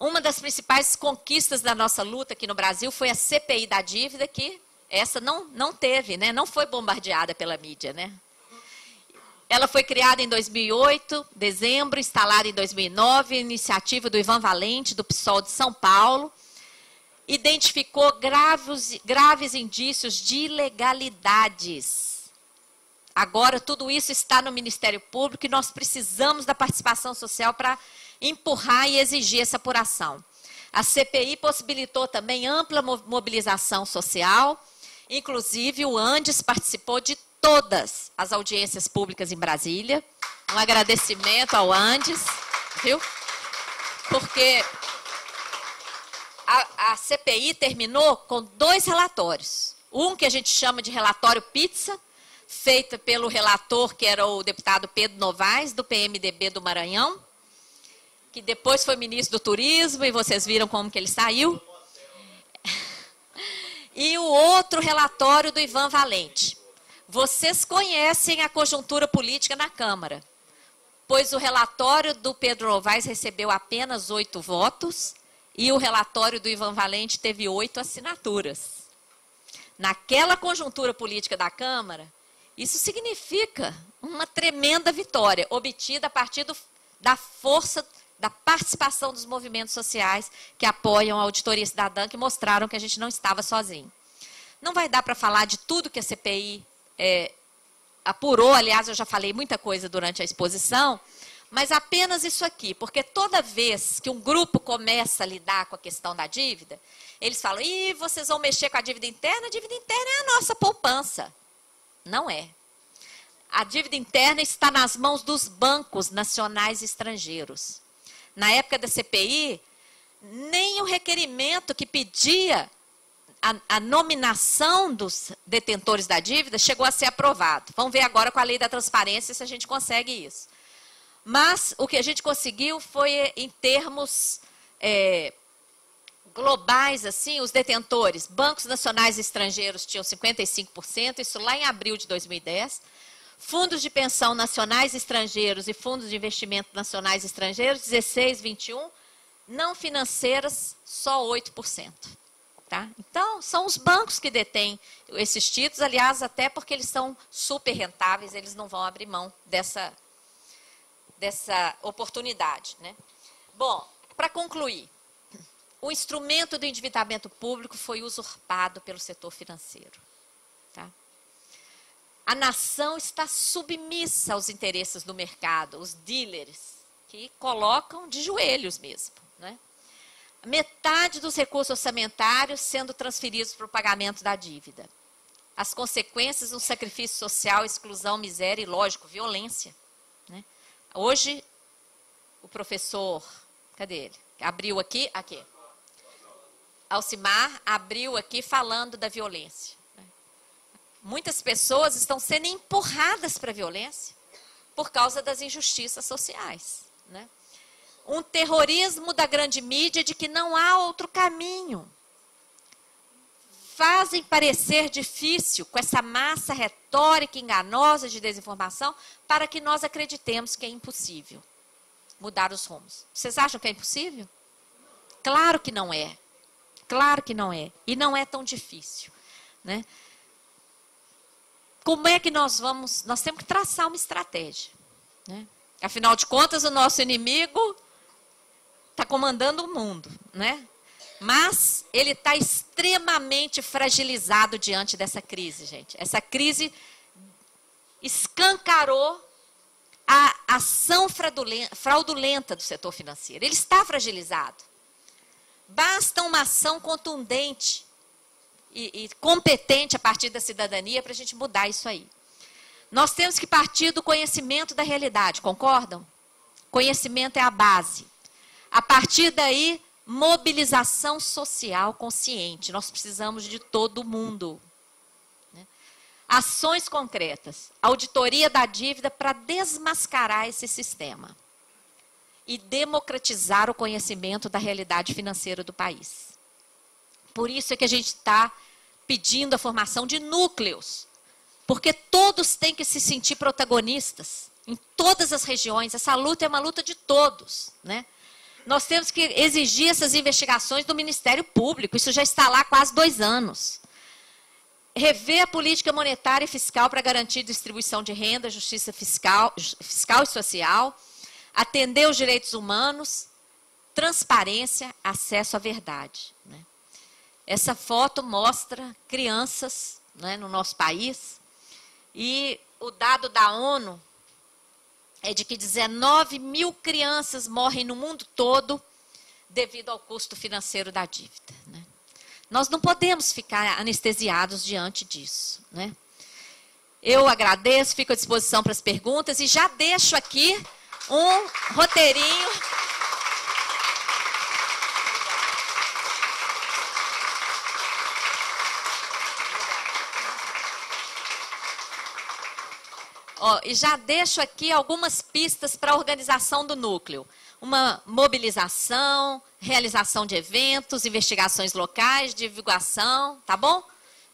Uma das principais conquistas da nossa luta aqui no Brasil foi a CPI da dívida, que essa não teve, né? Não foi bombardeada pela mídia, né? Ela foi criada em 2008, dezembro, instalada em 2009, iniciativa do Ivan Valente, do PSOL de São Paulo, identificou graves indícios de ilegalidades. Agora, tudo isso está no Ministério Público e nós precisamos da participação social para empurrar e exigir essa apuração. A CPI possibilitou também ampla mobilização social, inclusive o Andes participou de todas as audiências públicas em Brasília. Um agradecimento ao Andes, viu? Porque a CPI terminou com 2 relatórios. Um que a gente chama de relatório pizza, feita pelo relator, que era o deputado Pedro Novaes, do PMDB do Maranhão, que depois foi ministro do Turismo, e vocês viram como que ele saiu. E o outro relatório do Ivan Valente. Vocês conhecem a conjuntura política na Câmara, pois o relatório do Pedro Novaes recebeu apenas 8 votos, e o relatório do Ivan Valente teve 8 assinaturas. Naquela conjuntura política da Câmara, isso significa uma tremenda vitória, obtida a partir da força da participação dos movimentos sociais que apoiam a auditoria cidadã, que mostraram que a gente não estava sozinho. Não vai dar para falar de tudo que a CPI apurou, aliás, eu já falei muita coisa durante a exposição, mas apenas isso aqui, porque toda vez que um grupo começa a lidar com a questão da dívida, eles falam, ih, vocês vão mexer com a dívida interna é a nossa poupança. Não é. A dívida interna está nas mãos dos bancos nacionais e estrangeiros. Na época da CPI, nem o requerimento que pedia a nominação dos detentores da dívida chegou a ser aprovado. Vamos ver agora com a lei da transparência se a gente consegue isso. Mas o que a gente conseguiu foi, em termos globais, assim, os detentores, bancos nacionais e estrangeiros tinham 55%, isso lá em abril de 2010. Fundos de pensão nacionais e estrangeiros e fundos de investimento nacionais e estrangeiros, 16, 21. Não financeiras, só 8%. Tá? Então, são os bancos que detêm esses títulos, aliás, até porque eles são super rentáveis, eles não vão abrir mão dessa oportunidade. Né? Bom, para concluir, o instrumento do endividamento público foi usurpado pelo setor financeiro. Tá? A nação está submissa aos interesses do mercado, os dealers, que colocam de joelhos mesmo. Né? Metade dos recursos orçamentários sendo transferidos para o pagamento da dívida. As consequências, um sacrifício social, exclusão, miséria e, lógico, violência. Né? Hoje, o professor, cadê ele? Abriu aqui. Alcimar abriu aqui falando da violência. Muitas pessoas estão sendo empurradas para a violência por causa das injustiças sociais. Né? Um terrorismo da grande mídia de que não há outro caminho. Fazem parecer difícil com essa massa retórica enganosa de desinformação para que nós acreditemos que é impossível. mudar os rumos. Vocês acham que é impossível? Claro que não é. Claro que não é. E não é tão difícil, né? Como é que nós vamos... Nós temos que traçar uma estratégia, né? Afinal de contas, o nosso inimigo está comandando o mundo, né? Mas ele está extremamente fragilizado diante dessa crise, gente. Essa crise escancarou a ação fraudulenta do setor financeiro. Ele está fragilizado. Basta uma ação contundente e competente a partir da cidadania para a gente mudar isso aí. Nós temos que partir do conhecimento da realidade, concordam? Conhecimento é a base. A partir daí, mobilização social consciente. Nós precisamos de todo mundo. Ações concretas. Auditoria da dívida para desmascarar esse sistema. E democratizar o conhecimento da realidade financeira do país. Por isso é que a gente está pedindo a formação de núcleos. Porque todos têm que se sentir protagonistas. Em todas as regiões. Essa luta é uma luta de todos, né? Nós temos que exigir essas investigações do Ministério Público. Isso já está lá há quase 2 anos. Rever a política monetária e fiscal para garantir distribuição de renda, justiça fiscal e social, atender os direitos humanos, transparência, acesso à verdade, né? Essa foto mostra crianças, né, no nosso país, e o dado da ONU é de que 19 mil crianças morrem no mundo todo devido ao custo financeiro da dívida, né? Nós não podemos ficar anestesiados diante disso, né? Eu agradeço, fico à disposição para as perguntas e já deixo aqui um roteirinho. E já deixo aqui algumas pistas para a organização do núcleo. Uma mobilização, realização de eventos, investigações locais, divulgação, tá bom?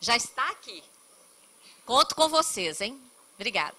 Já está aqui. Conto com vocês, hein? Obrigada.